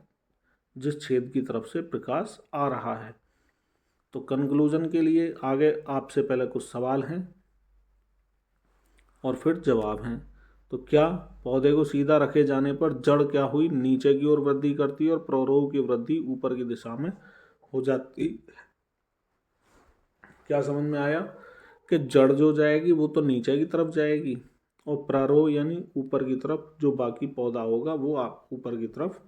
जिस छेद की तरफ से प्रकाश आ रहा है। तो कंक्लूजन के लिए आगे आपसे पहले कुछ सवाल हैं और फिर जवाब हैं। तो क्या पौधे को सीधा रखे जाने पर जड़ क्या हुई? नीचे की ओर वृद्धि करती है और प्ररोह की वृद्धि ऊपर की दिशा में हो जाती। क्या समझ में आया कि जड़ जो जाएगी वो तो नीचे की तरफ जाएगी और प्ररोह यानी ऊपर की तरफ जो बाकी पौधा होगा वो आप ऊपर की तरफ,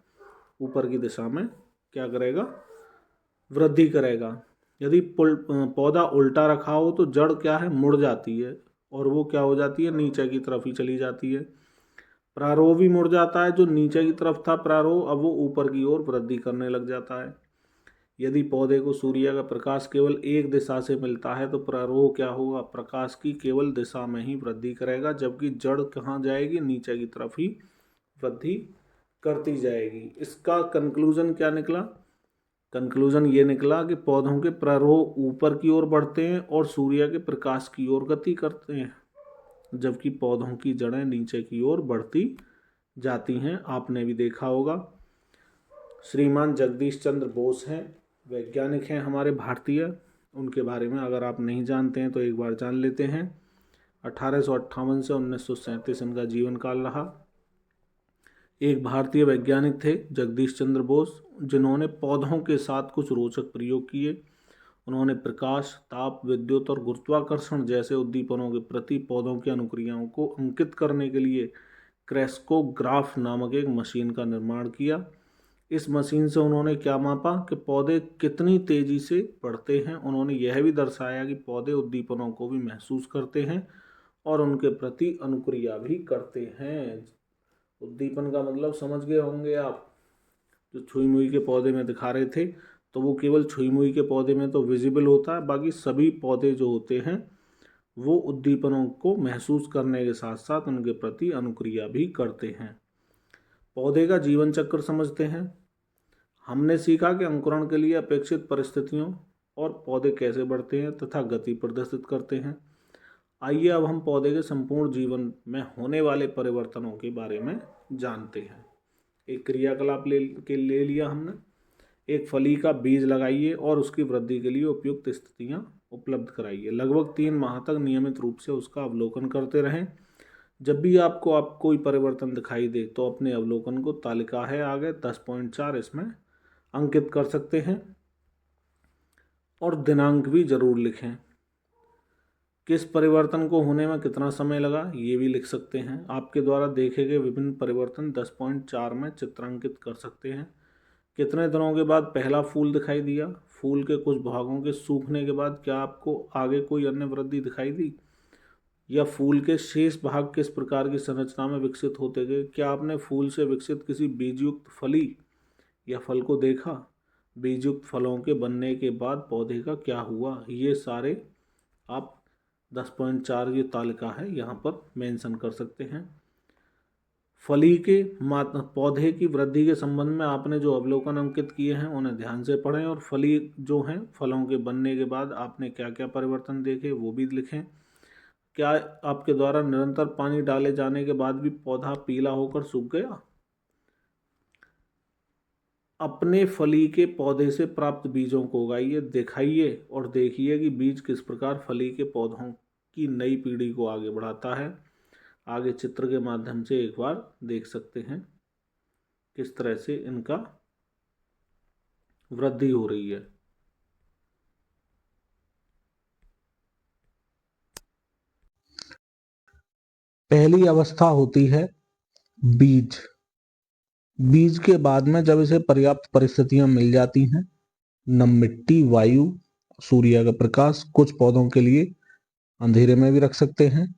ऊपर की दिशा में क्या करेगा? वृद्धि करेगा। यदि पौधा उल्टा रखा हो तो जड़ क्या है? मुड़ जाती है और वो क्या हो जाती है? नीचे की तरफ ही चली जाती है। प्रारोह भी मुड़ जाता है, जो नीचे की तरफ था प्रारोह, अब वो ऊपर की ओर वृद्धि करने लग जाता है। यदि पौधे को सूर्य का प्रकाश केवल एक दिशा से मिलता है तो प्रारोह क्या होगा? प्रकाश की केवल दिशा में ही वृद्धि करेगा, जबकि जड़ कहाँ जाएगी? नीचे की तरफ ही वृद्धि करती जाएगी। इसका कंक्लूजन क्या निकला? कंक्लूजन ये निकला कि पौधों के प्रारोह ऊपर की ओर बढ़ते हैं और सूर्य के प्रकाश की ओर गति करते हैं, जबकि पौधों की जड़ें नीचे की ओर बढ़ती जाती हैं। आपने भी देखा होगा। श्रीमान जगदीश चंद्र बोस हैं, वैज्ञानिक हैं हमारे भारतीय। उनके बारे में अगर आप नहीं जानते हैं तो एक बार जान लेते हैं। 1858 से 1937 इनका जीवन काल रहा। एक भारतीय वैज्ञानिक थे जगदीश चंद्र बोस, जिन्होंने पौधों के साथ कुछ रोचक प्रयोग किए। उन्होंने प्रकाश, ताप, विद्युत और गुरुत्वाकर्षण जैसे उद्दीपनों के प्रति पौधों की अनुक्रियाओं को अंकित करने के लिए क्रेस्कोग्राफ नामक एक मशीन का निर्माण किया। इस मशीन से उन्होंने क्या मापा कि पौधे कितनी तेजी से बढ़ते हैं। उन्होंने यह भी दर्शाया कि पौधे उद्दीपनों को भी महसूस करते हैं और उनके प्रति अनुक्रिया भी करते हैं। उद्दीपन का मतलब समझ गए होंगे आप, जो छुई मुई के पौधे में दिखा रहे थे, तो वो केवल छुई मुई के पौधे में तो विजिबल होता है, बाकी सभी पौधे जो होते हैं वो उद्दीपनों को महसूस करने के साथ साथ उनके प्रति अनुक्रिया भी करते हैं। पौधे का जीवन चक्र समझते हैं। हमने सीखा कि अंकुरण के लिए अपेक्षित परिस्थितियों और पौधे कैसे बढ़ते हैं तथा गति प्रदर्शित करते हैं। आइए अब हम पौधे के संपूर्ण जीवन में होने वाले परिवर्तनों के बारे में जानते हैं। एक क्रियाकलाप ले लिया हमने। एक फली का बीज लगाइए और उसकी वृद्धि के लिए उपयुक्त स्थितियां उपलब्ध कराइए। लगभग 3 माह तक नियमित रूप से उसका अवलोकन करते रहें। जब भी आपको कोई परिवर्तन दिखाई दे तो अपने अवलोकन को तालिका है आगे 10.4 इसमें अंकित कर सकते हैं और दिनांक भी जरूर लिखें। किस परिवर्तन को होने में कितना समय लगा ये भी लिख सकते हैं। आपके द्वारा देखे गए विभिन्न परिवर्तन 10.4 में चित्रांकित कर सकते हैं। कितने दिनों के बाद पहला फूल दिखाई दिया, फूल के कुछ भागों के सूखने के बाद क्या आपको आगे कोई अन्य वृद्धि दिखाई दी, या फूल के शेष भाग किस प्रकार की संरचना में विकसित होते गए। क्या आपने फूल से विकसित किसी बीजयुक्त फली या फल को देखा। बीजयुक्त फलों के बनने के बाद पौधे का क्या हुआ, ये सारे आप 10.4 ये तालिका है यहाँ पर मेंशन कर सकते हैं। फली के पौधे की वृद्धि के संबंध में आपने जो अवलोकन अंकित किए हैं उन्हें ध्यान से पढ़ें और फली जो हैं फलों के बनने के बाद आपने क्या क्या परिवर्तन देखे वो भी लिखें। क्या आपके द्वारा निरंतर पानी डाले जाने के बाद भी पौधा पीला होकर सूख गया। अपने फली के पौधे से प्राप्त बीजों को उगाइए, दिखाइए और देखिए कि बीज किस प्रकार फली के पौधों की नई पीढ़ी को आगे बढ़ाता है। आगे चित्र के माध्यम से एक बार देख सकते हैं किस तरह से इनका वृद्धि हो रही है। पहली अवस्था होती है बीज। बीज के बाद में जब इसे पर्याप्त परिस्थितियां मिल जाती हैं, नम मिट्टी, वायु, सूर्य का प्रकाश, कुछ पौधों के लिए अंधेरे में भी रख सकते हैं,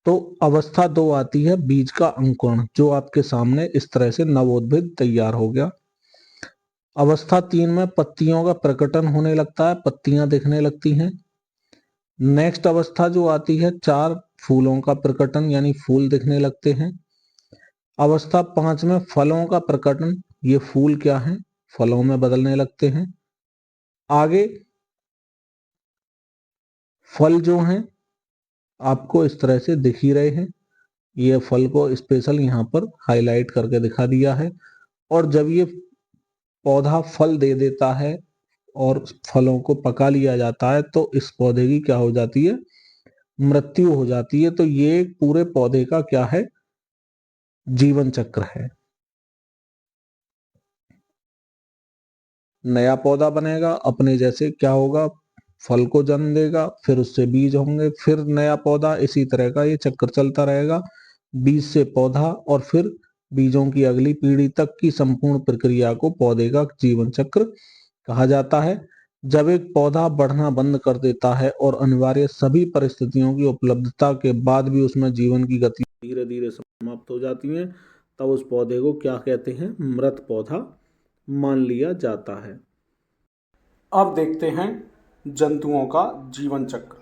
तो अवस्था 2 आती है बीज का अंकुरण, जो आपके सामने इस तरह से नवोद्भिद तैयार हो गया। अवस्था 3 में पत्तियों का प्रकटन होने लगता है, पत्तियां दिखने लगती हैं। नेक्स्ट अवस्था जो आती है 4 फूलों का प्रकटन, यानी फूल दिखने लगते हैं। अवस्था 5 में फलों का प्रकटन, ये फूल क्या हैं फलों में बदलने लगते हैं। आगे फल जो हैं आपको इस तरह से दिख ही रहे हैं, ये फल को स्पेशल यहाँ पर हाईलाइट करके दिखा दिया है। और जब ये पौधा फल दे देता है और फलों को पका लिया जाता है तो इस पौधे की क्या हो जाती है, मृत्यु हो जाती है। तो ये पूरे पौधे का क्या है, जीवन चक्र है। नया पौधा बनेगा, अपने जैसे क्या होगा, फल को जन्म देगा, फिर उससे बीज होंगे, फिर नया पौधा, इसी तरह का ये चक्कर चलता रहेगा। बीज से पौधा और फिर बीजों की अगली पीढ़ी तक की संपूर्ण प्रक्रिया को पौधे का जीवन चक्र कहा जाता है। जब एक पौधा बढ़ना बंद कर देता है और अनिवार्य सभी परिस्थितियों की उपलब्धता के बाद भी उसमें जीवन की गति धीरे धीरे समाप्त हो जाती है, तब उस पौधे को क्या कहते हैं, मृत पौधा मान लिया जाता है। अब देखते हैं जंतुओं का जीवन चक्र।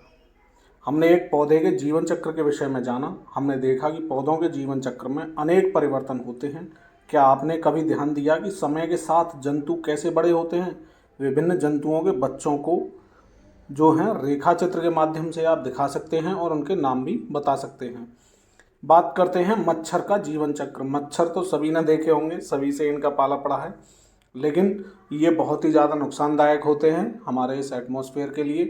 हमने एक पौधे के जीवन चक्र के विषय में जाना। हमने देखा कि पौधों के जीवन चक्र में अनेक परिवर्तन होते हैं। क्या आपने कभी ध्यान दिया कि समय के साथ जंतु कैसे बड़े होते हैं। विभिन्न जंतुओं के बच्चों को जो है रेखा चित्र के माध्यम से आप दिखा सकते हैं और उनके नाम भी बता सकते हैं। बात करते हैं मच्छर का जीवन चक्र। मच्छर तो सभी ने देखे होंगे, सभी से इनका पाला पड़ा है, लेकिन ये बहुत ही ज़्यादा नुकसानदायक होते हैं हमारे इस एटमॉस्फेयर के लिए,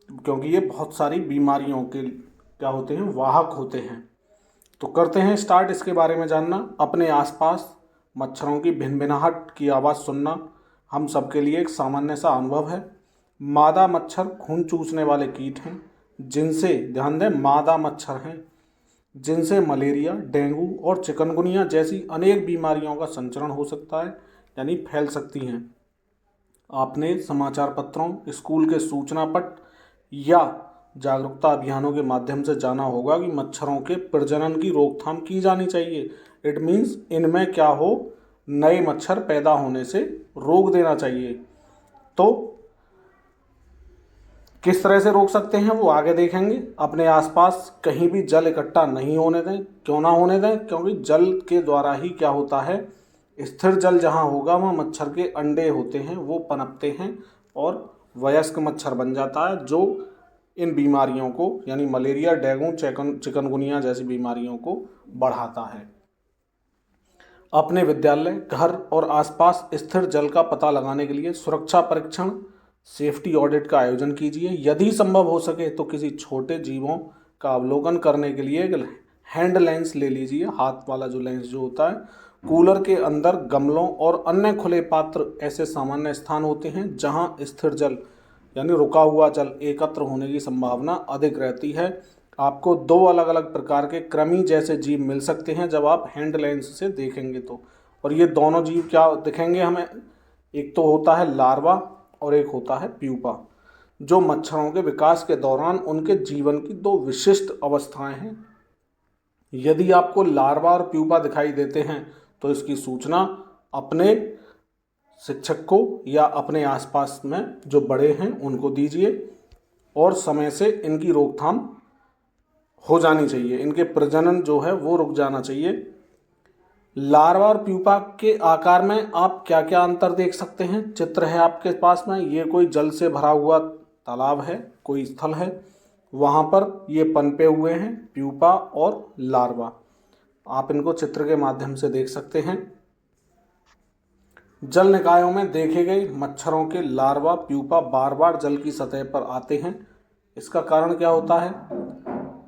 क्योंकि ये बहुत सारी बीमारियों के क्या होते हैं, वाहक होते हैं। तो करते हैं स्टार्ट इसके बारे में जानना। अपने आसपास मच्छरों की भिनभिनाहट की आवाज़ सुनना हम सबके लिए एक सामान्य सा अनुभव है। मादा मच्छर खून चूसने वाले कीट हैं जिनसे, ध्यान दें, मादा मच्छर हैं जिनसे मलेरिया, डेंगू और चिकनगुनिया जैसी अनेक बीमारियों का संचरण हो सकता है, यानी फैल सकती हैं। आपने समाचार पत्रों, स्कूल के सूचना पट या जागरूकता अभियानों के माध्यम से जाना होगा कि मच्छरों के प्रजनन की रोकथाम की जानी चाहिए। इट मीन्स इनमें क्या हो, नए मच्छर पैदा होने से रोक देना चाहिए। तो किस तरह से रोक सकते हैं वो आगे देखेंगे। अपने आसपास कहीं भी जल इकट्ठा नहीं होने दें। क्यों ना होने दें? क्योंकि जल के द्वारा ही क्या होता है, स्थिर जल जहाँ होगा वहाँ मच्छर के अंडे होते हैं, वो पनपते हैं और वयस्क मच्छर बन जाता है जो इन बीमारियों को, यानी मलेरिया, डेंगू, चिकनगुनिया जैसी बीमारियों को बढ़ाता है। अपने विद्यालय, घर और आसपास स्थिर जल का पता लगाने के लिए सुरक्षा परीक्षण, सेफ्टी ऑडिट का आयोजन कीजिए। यदि संभव हो सके तो किसी छोटे जीवों का अवलोकन करने के लिए हैंड लेंस ले लीजिए, हाथ वाला जो लेंस जो होता है। कूलर के अंदर, गमलों और अन्य खुले पात्र ऐसे सामान्य स्थान होते हैं जहां स्थिर जल, यानी रुका हुआ जल, एकत्र होने की संभावना अधिक रहती है। आपको दो अलग अलग प्रकार के कृमि जैसे जीव मिल सकते हैं जब आप हैंड लेंस से देखेंगे तो। और ये दोनों जीव क्या दिखेंगे हमें, एक तो होता है लार्वा और एक होता है प्यूपा, जो मच्छरों के विकास के दौरान उनके जीवन की दो विशिष्ट अवस्थाएं हैं। यदि आपको लार्वा और प्यूपा दिखाई देते हैं तो इसकी सूचना अपने शिक्षक को या अपने आसपास में जो बड़े हैं उनको दीजिए और समय से इनकी रोकथाम हो जानी चाहिए। इनके प्रजनन जो है वो रुक जाना चाहिए। लार्वा और प्यूपा के आकार में आप क्या क्या अंतर देख सकते हैं, चित्र है आपके पास में। ये कोई जल से भरा हुआ तालाब है, कोई स्थल है, वहाँ पर ये पनपे हुए हैं प्यूपा और लार्वा। आप इनको चित्र के माध्यम से देख सकते हैं। जल निकायों में देखे गए मच्छरों के लार्वा, प्यूपा बार बार जल की सतह पर आते हैं। इसका कारण क्या होता है,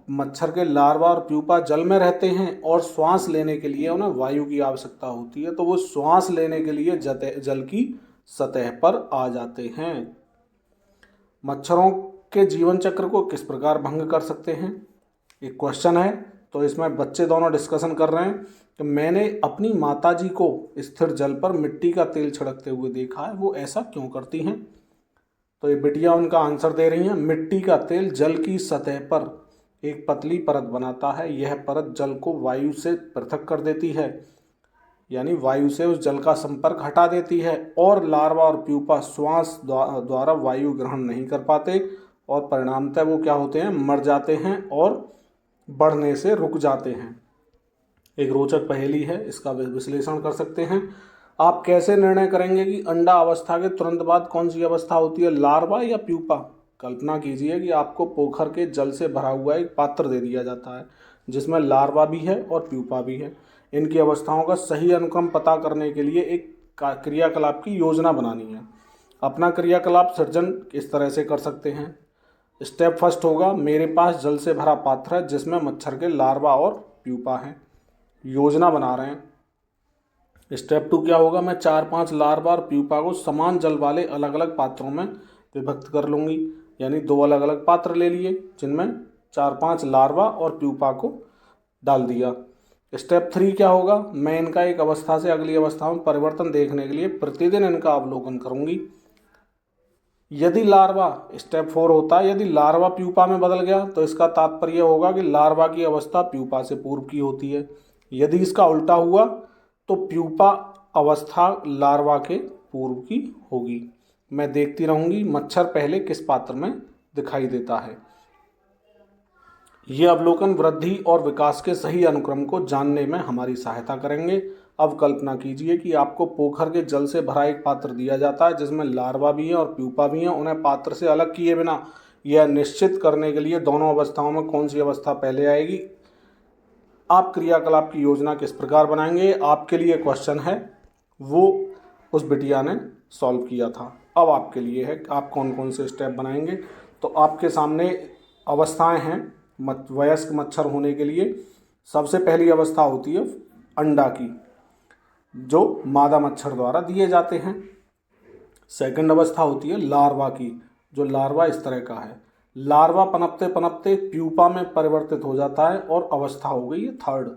मच्छर के लार्वा और प्यूपा जल में रहते हैं और श्वास लेने के लिए उन्हें वायु की आवश्यकता होती है, तो वो श्वास लेने के लिए जल की सतह पर आ जाते हैं। मच्छरों के जीवन चक्र को किस प्रकार भंग कर सकते हैं, एक क्वेश्चन है। तो इसमें बच्चे दोनों डिस्कशन कर रहे हैं कि मैंने अपनी माताजी को स्थिर जल पर मिट्टी का तेल छिड़कते हुए देखा है, वो ऐसा क्यों करती हैं? तो ये बिटिया उनका आंसर दे रही हैं। मिट्टी का तेल जल की सतह पर एक पतली परत बनाता है। यह परत जल को वायु से पृथक कर देती है, यानी वायु से उस जल का संपर्क हटा देती है और लार्वा और प्यूपा श्वास द्वारा वायु ग्रहण नहीं कर पाते और परिणामतः वो क्या होते हैं, मर जाते हैं और बढ़ने से रुक जाते हैं। एक रोचक पहेली है, इसका विश्लेषण कर सकते हैं। आप कैसे निर्णय करेंगे कि अंडा अवस्था के तुरंत बाद कौन सी अवस्था होती है, लार्वा या प्यूपा? कल्पना कीजिए कि आपको पोखर के जल से भरा हुआ एक पात्र दे दिया जाता है जिसमें लार्वा भी है और प्यूपा भी है। इनकी अवस्थाओं का सही अनुक्रम पता करने के लिए एक क्रियाकलाप की योजना बनानी है। अपना क्रियाकलाप सृजन इस तरह से कर सकते हैं। स्टेप फर्स्ट होगा, मेरे पास जल से भरा पात्र है जिसमें मच्छर के लार्वा और प्यूपा हैं, योजना बना रहे हैं। स्टेप टू क्या होगा, मैं 4-5 लार्वा और प्यूपा को समान जल वाले अलग अलग पात्रों में विभक्त कर लूँगी, यानी दो अलग अलग पात्र ले लिए जिनमें 4-5 लार्वा और प्यूपा को डाल दिया। स्टेप 3 क्या होगा, मैं इनका एक अवस्था से अगली अवस्था में परिवर्तन देखने के लिए प्रतिदिन इनका अवलोकन करूँगी। यदि लार्वा, स्टेप 4 होता है, यदि लार्वा प्यूपा में बदल गया तो इसका तात्पर्य होगा कि लार्वा की अवस्था प्यूपा से पूर्व की होती है। यदि इसका उल्टा हुआ तो प्यूपा अवस्था लार्वा के पूर्व की होगी। मैं देखती रहूंगी मच्छर पहले किस पात्र में दिखाई देता है। ये अवलोकन वृद्धि और विकास के सही अनुक्रम को जानने में हमारी सहायता करेंगे। अब कल्पना कीजिए कि आपको पोखर के जल से भरा एक पात्र दिया जाता है जिसमें लार्वा भी है और प्यूपा भी है। उन्हें पात्र से अलग किए बिना यह निश्चित करने के लिए दोनों अवस्थाओं में कौन सी अवस्था पहले आएगी, आप क्रियाकलाप की योजना किस प्रकार बनाएंगे? आपके लिए क्वेश्चन है, वो उस बिटिया ने सॉल्व किया था। अब आपके लिए है आप कौन कौन से स्टेप बनाएंगे। तो आपके सामने अवस्थाएं हैं वयस्क मच्छर होने के लिए। सबसे पहली अवस्था होती है अंडा की, जो मादा मच्छर द्वारा दिए जाते हैं। सेकंड अवस्था होती है लार्वा की, जो लार्वा इस तरह का है। लार्वा पनपते पनपते प्यूपा में परिवर्तित हो जाता है और अवस्था हो गई है थर्ड।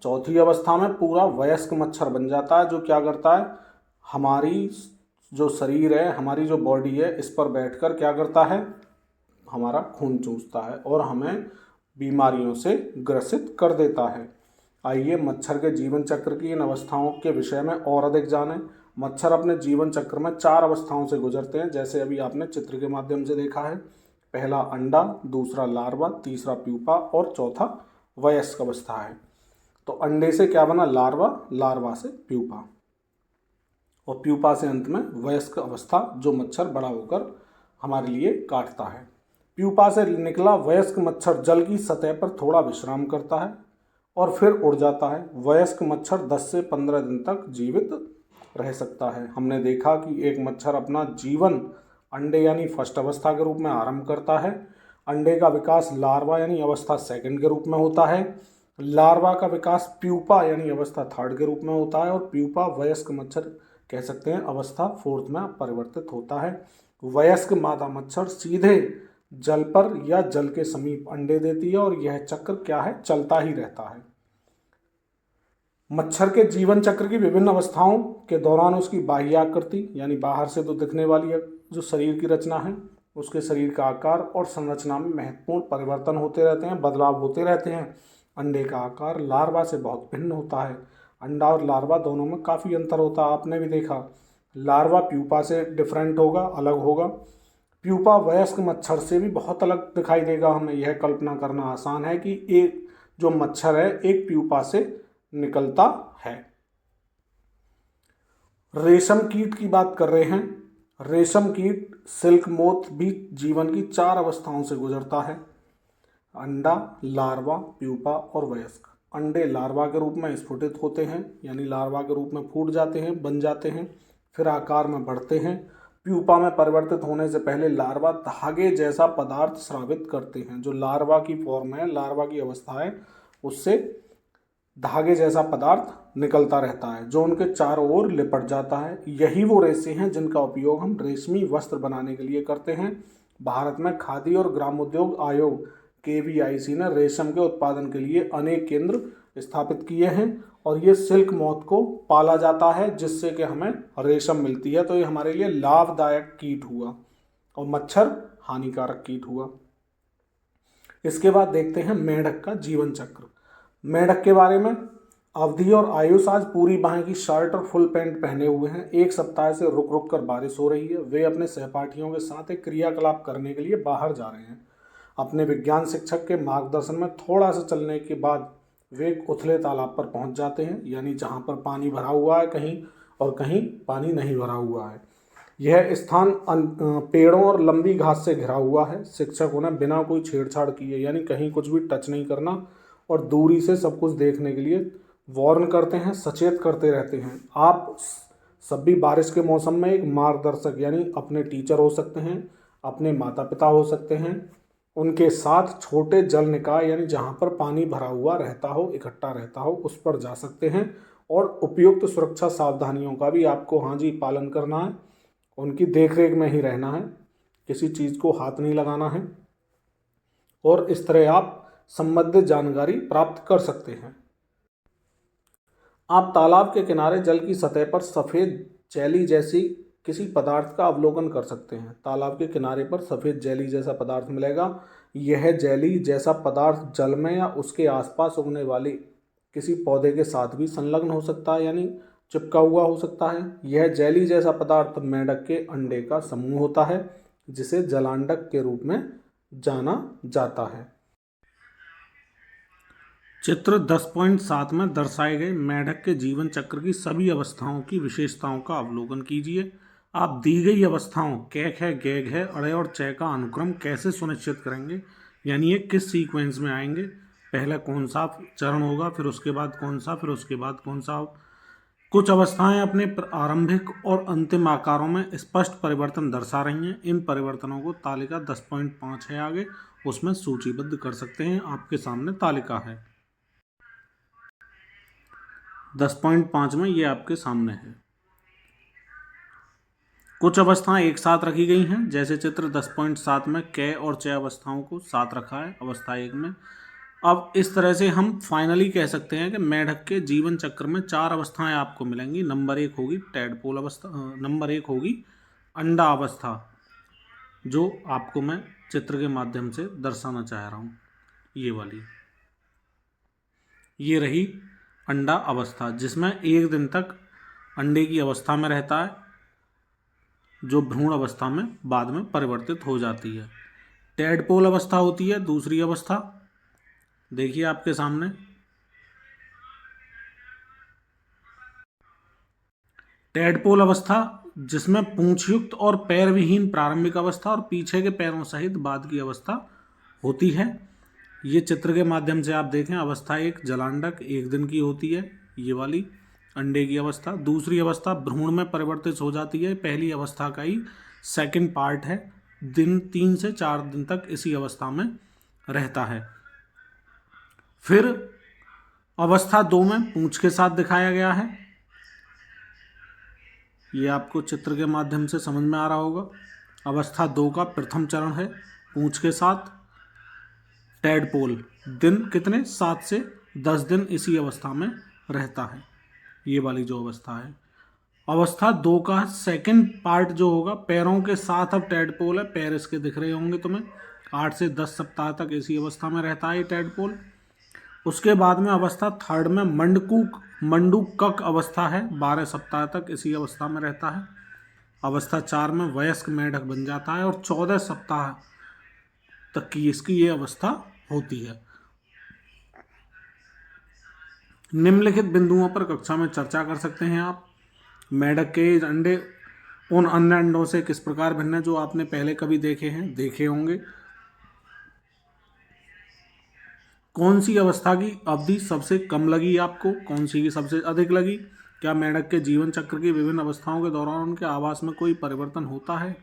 चौथी अवस्था में पूरा वयस्क मच्छर बन जाता है, जो क्या करता है, हमारी जो शरीर है, हमारी जो बॉडी है, इस पर बैठकर क्या करता है, हमारा खून चूसता है और हमें बीमारियों से ग्रसित कर देता है। आइए मच्छर के जीवन चक्र की इन अवस्थाओं के विषय में और अधिक जानें। मच्छर अपने जीवन चक्र में 4 अवस्थाओं से गुजरते हैं, जैसे अभी आपने चित्र के माध्यम से देखा है। पहला अंडा, दूसरा लार्वा, तीसरा प्यूपा और चौथा वयस्क अवस्था है। तो अंडे से क्या बना, लार्वा, लार्वा से प्यूपा और प्यूपा से अंत में वयस्क अवस्था, जो मच्छर बड़ा होकर हमारे लिए काटता है। प्यूपा से निकला वयस्क मच्छर जल की सतह पर थोड़ा विश्राम करता है और फिर उड़ जाता है। वयस्क मच्छर 10 से 15 दिन तक जीवित रह सकता है। हमने देखा कि एक मच्छर अपना जीवन अंडे यानी फर्स्ट अवस्था के रूप में आरंभ करता है। अंडे का विकास लार्वा यानी अवस्था सेकंड के रूप में होता है। लार्वा का विकास प्यूपा यानी अवस्था थर्ड के रूप में होता है और प्यूपा वयस्क मच्छर कह सकते हैं अवस्था फोर्थ में परिवर्तित होता है। वयस्क मादा मच्छर सीधे जल पर या जल के समीप अंडे देती है और यह चक्र क्या है, चलता ही रहता है। मच्छर के जीवन चक्र की विभिन्न अवस्थाओं के दौरान उसकी बाह्य आकृति यानी बाहर से तो दिखने वाली जो शरीर की रचना है, उसके शरीर का आकार और संरचना में महत्वपूर्ण परिवर्तन होते रहते हैं, बदलाव होते रहते हैं। अंडे का आकार लार्वा से बहुत भिन्न होता है। अंडा और लार्वा दोनों में काफ़ी अंतर होता है, आपने भी देखा। लार्वा प्यूपा से डिफरेंट होगा, अलग होगा। प्यूपा वयस्क मच्छर से भी बहुत अलग दिखाई देगा। हमें यह कल्पना करना आसान है कि एक जो मच्छर है एक प्यूपा से निकलता है। रेशम कीट की बात कर रहे हैं। रेशम कीट सिल्क मोथ भी जीवन की 4 अवस्थाओं से गुजरता है, अंडा, लार्वा, प्यूपा और वयस्क। अंडे लार्वा के रूप में स्फुटित होते हैं यानी लार्वा के रूप में फूट जाते हैं, बन जाते हैं, फिर आकार में बढ़ते हैं। प्यूपा में परिवर्तित होने से पहले लार्वा धागे जैसा पदार्थ स्रावित करते हैं। जो लार्वा की फॉर्म है, लार्वा की अवस्था है, उससे धागे जैसा पदार्थ निकलता रहता है जो उनके चारों ओर लिपट जाता है। यही वो रेशे हैं जिनका उपयोग हम रेशमी वस्त्र बनाने के लिए करते हैं। भारत में खादी और ग्रामोद्योग आयोग KVIC ने रेशम के उत्पादन के लिए अनेक केंद्र स्थापित किए हैं और ये सिल्क मोथ को पाला जाता है जिससे कि हमें रेशम मिलती है। तो ये हमारे लिए लाभदायक कीट हुआ और मच्छर हानिकारक कीट हुआ। इसके बाद देखते हैं मेंढक का जीवन चक्र। मेंढक के बारे में, अवधि और आयुष आज पूरी बाह की शर्ट और फुल पैंट पहने हुए हैं। एक सप्ताह से रुक रुक कर बारिश हो रही है। वे अपने सहपाठियों के साथ एक क्रियाकलाप करने के लिए बाहर जा रहे हैं। अपने विज्ञान शिक्षक के मार्गदर्शन में थोड़ा सा चलने के बाद वे एक उथले तालाब पर पहुंच जाते हैं, यानी जहां पर पानी भरा हुआ है कहीं और कहीं पानी नहीं भरा हुआ है। यह स्थान पेड़ों और लंबी घास से घिरा हुआ है। शिक्षक उन्हें बिना कोई छेड़छाड़ किए यानी कहीं कुछ भी टच नहीं करना और दूरी से सब कुछ देखने के लिए वार्न करते हैं, सचेत करते रहते हैं। आप सब भी बारिश के मौसम में एक मार्गदर्शक यानी अपने टीचर हो सकते हैं, अपने माता पिता हो सकते हैं, उनके साथ छोटे जल निकाय यानी जहाँ पर पानी भरा हुआ रहता हो, इकट्ठा रहता हो, उस पर जा सकते हैं और उपयुक्त सुरक्षा सावधानियों का भी आपको हाँ जी पालन करना है। उनकी देखरेख में ही रहना है, किसी चीज़ को हाथ नहीं लगाना है और इस तरह आप संबंधित जानकारी प्राप्त कर सकते हैं। आप तालाब के किनारे जल की सतह पर सफ़ेद जेली जैसी किसी पदार्थ का अवलोकन कर सकते हैं। तालाब के किनारे पर सफ़ेद जेली जैसा पदार्थ मिलेगा। यह जेली जैसा पदार्थ जल में या उसके आसपास उगने वाली किसी पौधे के साथ भी संलग्न हो सकता है यानी चिपका हुआ हो सकता है। यह जेली जैसा पदार्थ मेंढक के अंडे का समूह होता है जिसे जलांडक के रूप में जाना जाता है। चित्र 10.7 में दर्शाए गए मेंढक के जीवन चक्र की सभी अवस्थाओं की विशेषताओं का अवलोकन कीजिए। आप दी गई अवस्थाओं कैक है, गैग है, अड़े और चय का अनुक्रम कैसे सुनिश्चित करेंगे, यानी ये किस सीक्वेंस में आएंगे, पहले कौन सा चरण होगा, फिर उसके बाद कौन सा, फिर उसके बाद कौन सा। कुछ अवस्थाएं अपने आरंभिक और अंतिम आकारों में स्पष्ट परिवर्तन दर्शा रही हैं। इन परिवर्तनों को तालिका 10.5 है आगे, उसमें सूचीबद्ध कर सकते हैं। आपके सामने तालिका है। 10.5 में ये आपके सामने है। कुछ अवस्थाएं एक साथ रखी गई हैं, जैसे चित्र 10.7 में क और च अवस्थाओं को साथ रखा है अवस्था 1 में। अब इस तरह से हम फाइनली कह सकते हैं कि मेढक के जीवन चक्र में 4 अवस्थाएं आपको मिलेंगी। नंबर 1 होगी टैडपोल अवस्था, नंबर 1 होगी अंडा अवस्था, जो आपको मैं चित्र के माध्यम से दर्शाना चाह रहा हूँ। ये वाली, ये रही अंडा अवस्था, जिसमें 1 दिन तक अंडे की अवस्था में रहता है, जो भ्रूण अवस्था में बाद में परिवर्तित हो जाती है। टैडपोल अवस्था होती है दूसरी अवस्था, देखिए आपके सामने। टैडपोल अवस्था जिसमें पूंछयुक्त और पैर विहीन प्रारंभिक अवस्था और पीछे के पैरों सहित बाद की अवस्था होती है। ये चित्र के माध्यम से आप देखें, अवस्था 1 जलांडक 1 दिन की होती है, ये वाली अंडे की अवस्था। दूसरी अवस्था भ्रूण में परिवर्तित हो जाती है, पहली अवस्था का ही सेकंड पार्ट है। दिन 3 से 4 दिन तक इसी अवस्था में रहता है। फिर अवस्था 2 में पूंछ के साथ दिखाया गया है, ये आपको चित्र के माध्यम से समझ में आ रहा होगा। अवस्था 2 का प्रथम चरण है पूंछ के साथ टैडपोल। दिन कितने 7 से 10 दिन इसी अवस्था में रहता है, ये वाली जो अवस्था है। अवस्था 2 का सेकंड पार्ट जो होगा पैरों के साथ, अब टैडपोल है, पैर इसके दिख रहे होंगे तुम्हें। 8 से 10 सप्ताह तक इसी अवस्था में रहता है टैडपोल। उसके बाद में अवस्था 3 में मंडूकक अवस्था है, 12 सप्ताह तक इसी अवस्था में रहता है। अवस्था 4 में वयस्क मेढक बन जाता है और 14 सप्ताह तक की इसकी ये अवस्था होती है। निम्नलिखित बिंदुओं पर कक्षा में चर्चा कर सकते हैं आप। मेढक के अंडे उन अन्य अंडों से किस प्रकार भिन्न है, जो आपने पहले कभी देखे होंगे। कौन सी अवस्था की अवधि सबसे कम लगी आपको, कौन सी की सबसे अधिक लगी। क्या मेढक के जीवन चक्र की विभिन्न अवस्थाओं के दौरान उनके आवास में कोई परिवर्तन होता है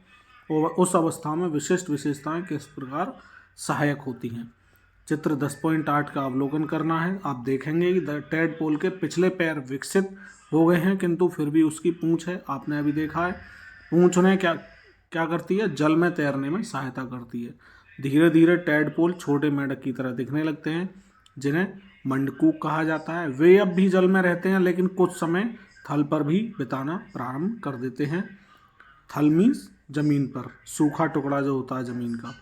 और उस अवस्था में विशिष्ट विशेषताएं किस प्रकार सहायक होती हैं। चित्र 10.8 का अवलोकन करना है। आप देखेंगे कि टैडपोल के पिछले पैर विकसित हो गए हैं, किंतु फिर भी उसकी पूंछ है, आपने अभी देखा है। पूंछ उन्हें क्या करती है, जल में तैरने में सहायता करती है। धीरे धीरे टैडपोल छोटे मेढक की तरह दिखने लगते हैं, जिन्हें मंडकूक कहा जाता है। वे अब भी जल में रहते हैं, लेकिन कुछ समय थल पर भी बिताना प्रारंभ कर देते हैं। थल मीन्स जमीन पर, सूखा टुकड़ा जो होता है जमीन का।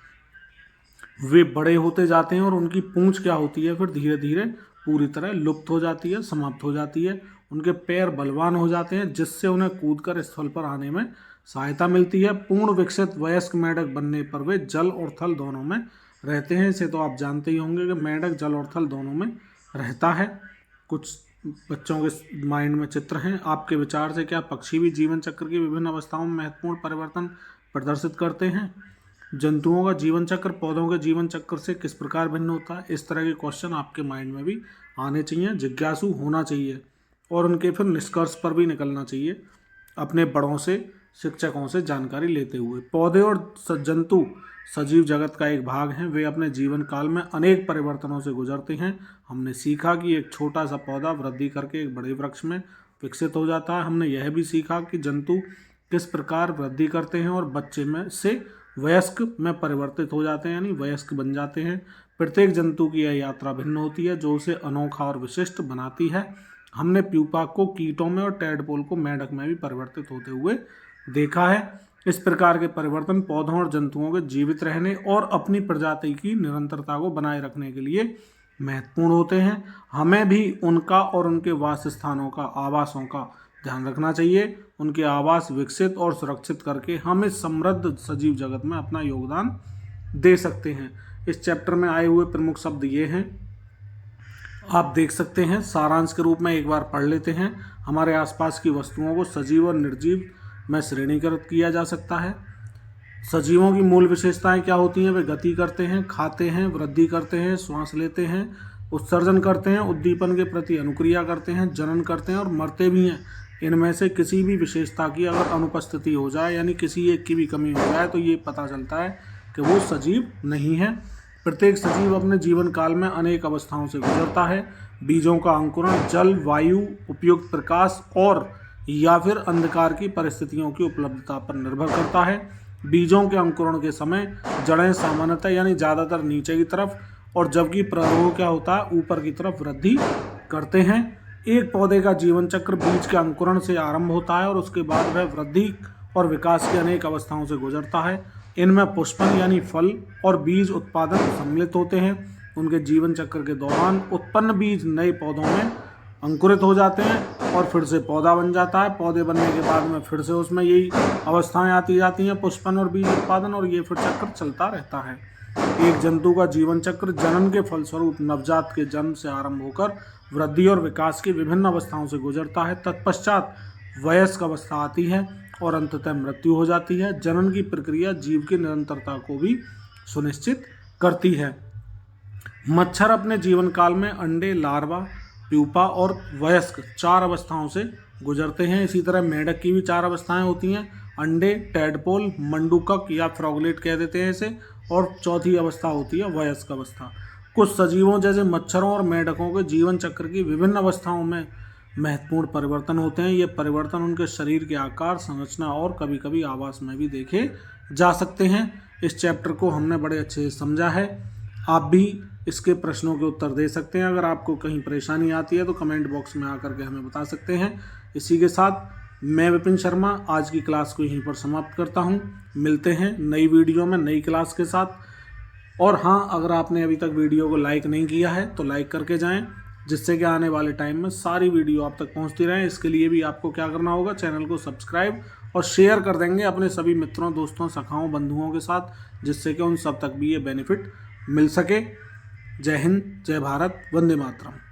वे बड़े होते जाते हैं और उनकी पूंछ क्या होती है, फिर धीरे धीरे पूरी तरह लुप्त हो जाती है, समाप्त हो जाती है। उनके पैर बलवान हो जाते हैं, जिससे उन्हें कूदकर स्थल पर आने में सहायता मिलती है। पूर्ण विकसित वयस्क मेढक बनने पर वे जल और थल दोनों में रहते हैं। इसे तो आप जानते ही होंगे कि मेढक जल और थल दोनों में रहता है। कुछ बच्चों के माइंड में चित्र हैं। आपके विचार से क्या पक्षी भी जीवन चक्र की विभिन्न अवस्थाओं में महत्वपूर्ण परिवर्तन प्रदर्शित करते हैं। जंतुओं का जीवन चक्र पौधों के जीवन चक्र से किस प्रकार भिन्न होता है। इस तरह के क्वेश्चन आपके माइंड में भी आने चाहिए, जिज्ञासु होना चाहिए और उनके फिर निष्कर्ष पर भी निकलना चाहिए, अपने बड़ों से, शिक्षकों से जानकारी लेते हुए। पौधे और जंतु सजीव जगत का एक भाग हैं। वे अपने जीवन काल में अनेक परिवर्तनों से गुजरते हैं। हमने सीखा कि एक छोटा सा पौधा वृद्धि करके एक बड़े वृक्ष में विकसित हो जाता है। हमने यह भी सीखा कि जंतु किस प्रकार वृद्धि करते हैं और बच्चे में से वयस्क में परिवर्तित हो जाते हैं, यानी वयस्क बन जाते हैं। प्रत्येक जंतु की यह यात्रा भिन्न होती है, जो उसे अनोखा और विशिष्ट बनाती है। हमने प्यूपा को कीटों में और टैडपोल को मेढक में भी परिवर्तित होते हुए देखा है। इस प्रकार के परिवर्तन पौधों और जंतुओं के जीवित रहने और अपनी प्रजाति की निरंतरता को बनाए रखने के लिए महत्वपूर्ण होते हैं। हमें भी उनका और उनके वास स्थानों का, आवासों का ध्यान रखना चाहिए। उनके आवास विकसित और सुरक्षित करके हम इस समृद्ध सजीव जगत में अपना योगदान दे सकते हैं। इस चैप्टर में आए हुए प्रमुख शब्द ये हैं, आप देख सकते हैं। सारांश के रूप में एक बार पढ़ लेते हैं। हमारे आसपास की वस्तुओं को सजीव और निर्जीव में श्रेणीकृत किया जा सकता है। सजीवों की मूल विशेषताएं क्या होती हैं। वे गति करते हैं, खाते हैं, वृद्धि करते हैं, श्वास लेते हैं, उत्सर्जन करते हैं, उद्दीपन के प्रति अनुक्रिया करते हैं, जनन करते हैं और मरते भी हैं। इनमें से किसी भी विशेषता की अगर अनुपस्थिति हो जाए, यानी किसी एक की भी कमी हो जाए, तो ये पता चलता है कि वो सजीव नहीं है। प्रत्येक सजीव अपने जीवन काल में अनेक अवस्थाओं से गुजरता है। बीजों का अंकुरण जल, वायु, उपयुक्त प्रकाश और या फिर अंधकार की परिस्थितियों की उपलब्धता पर निर्भर करता है। बीजों के अंकुरण के समय जड़ें सामान्यतः यानी ज़्यादातर नीचे की तरफ और जबकि प्ररोह क्या होता है ऊपर की तरफ वृद्धि करते हैं। एक पौधे का जीवन चक्र बीज के अंकुरण से आरंभ होता है और उसके बाद वह वृद्धि और विकास की अनेक अवस्थाओं से गुजरता है। इनमें पुष्पन यानी फल और बीज उत्पादन सम्मिलित होते हैं। उनके जीवन चक्र के दौरान उत्पन्न बीज नए पौधों में अंकुरित हो जाते हैं और फिर से पौधा बन जाता है। पौधे बनने के बाद में फिर से उसमें यही अवस्थाएं आती जाती हैं, पुष्पन और बीज उत्पादन, और ये फिर चक्र चलता रहता है। एक जंतु का जीवन चक्र जनन के फलस्वरूप नवजात के जन्म से आरंभ होकर वृद्धि और विकास की विभिन्न अवस्थाओं से गुजरता है। तत्पश्चात वयस्क अवस्था आती है और अंततः मृत्यु हो जाती है। जनन की प्रक्रिया जीव की निरंतरता को भी सुनिश्चित करती है। मच्छर अपने जीवन काल में अंडे, लार्वा, प्यूपा और वयस्क 4 अवस्थाओं से गुजरते हैं। इसी तरह मेंढक की भी 4 अवस्थाएं होती हैं, अंडे, टैडपोल, मंडूकक या फ्रॉगलेट कह देते हैं इसे, और चौथी अवस्था होती है वयस्क अवस्था। कुछ सजीवों जैसे मच्छरों और मेंढकों के जीवन चक्र की विभिन्न अवस्थाओं में महत्वपूर्ण परिवर्तन होते हैं। ये परिवर्तन उनके शरीर के आकार, संरचना और कभी कभी आवास में भी देखे जा सकते हैं। इस चैप्टर को हमने बड़े अच्छे से समझा है। आप भी इसके प्रश्नों के उत्तर दे सकते हैं। अगर आपको कहीं परेशानी आती है तो कमेंट बॉक्स में आकर के हमें बता सकते हैं। इसी के साथ मैं विपिन शर्मा आज की क्लास को यहीं पर समाप्त करता हूं। मिलते हैं नई वीडियो में नई क्लास के साथ। और हाँ, अगर आपने अभी तक वीडियो को लाइक नहीं किया है तो लाइक करके जाएं, जिससे कि आने वाले टाइम में सारी वीडियो आप तक पहुंचती रहें। इसके लिए भी आपको क्या करना होगा, चैनल को सब्सक्राइब और शेयर कर देंगे अपने सभी मित्रों, दोस्तों, सखाओं, बंधुओं के साथ, जिससे कि उन सब तक भी ये बेनिफिट मिल सके। जय हिंद, जय भारत, वंदे मातरम।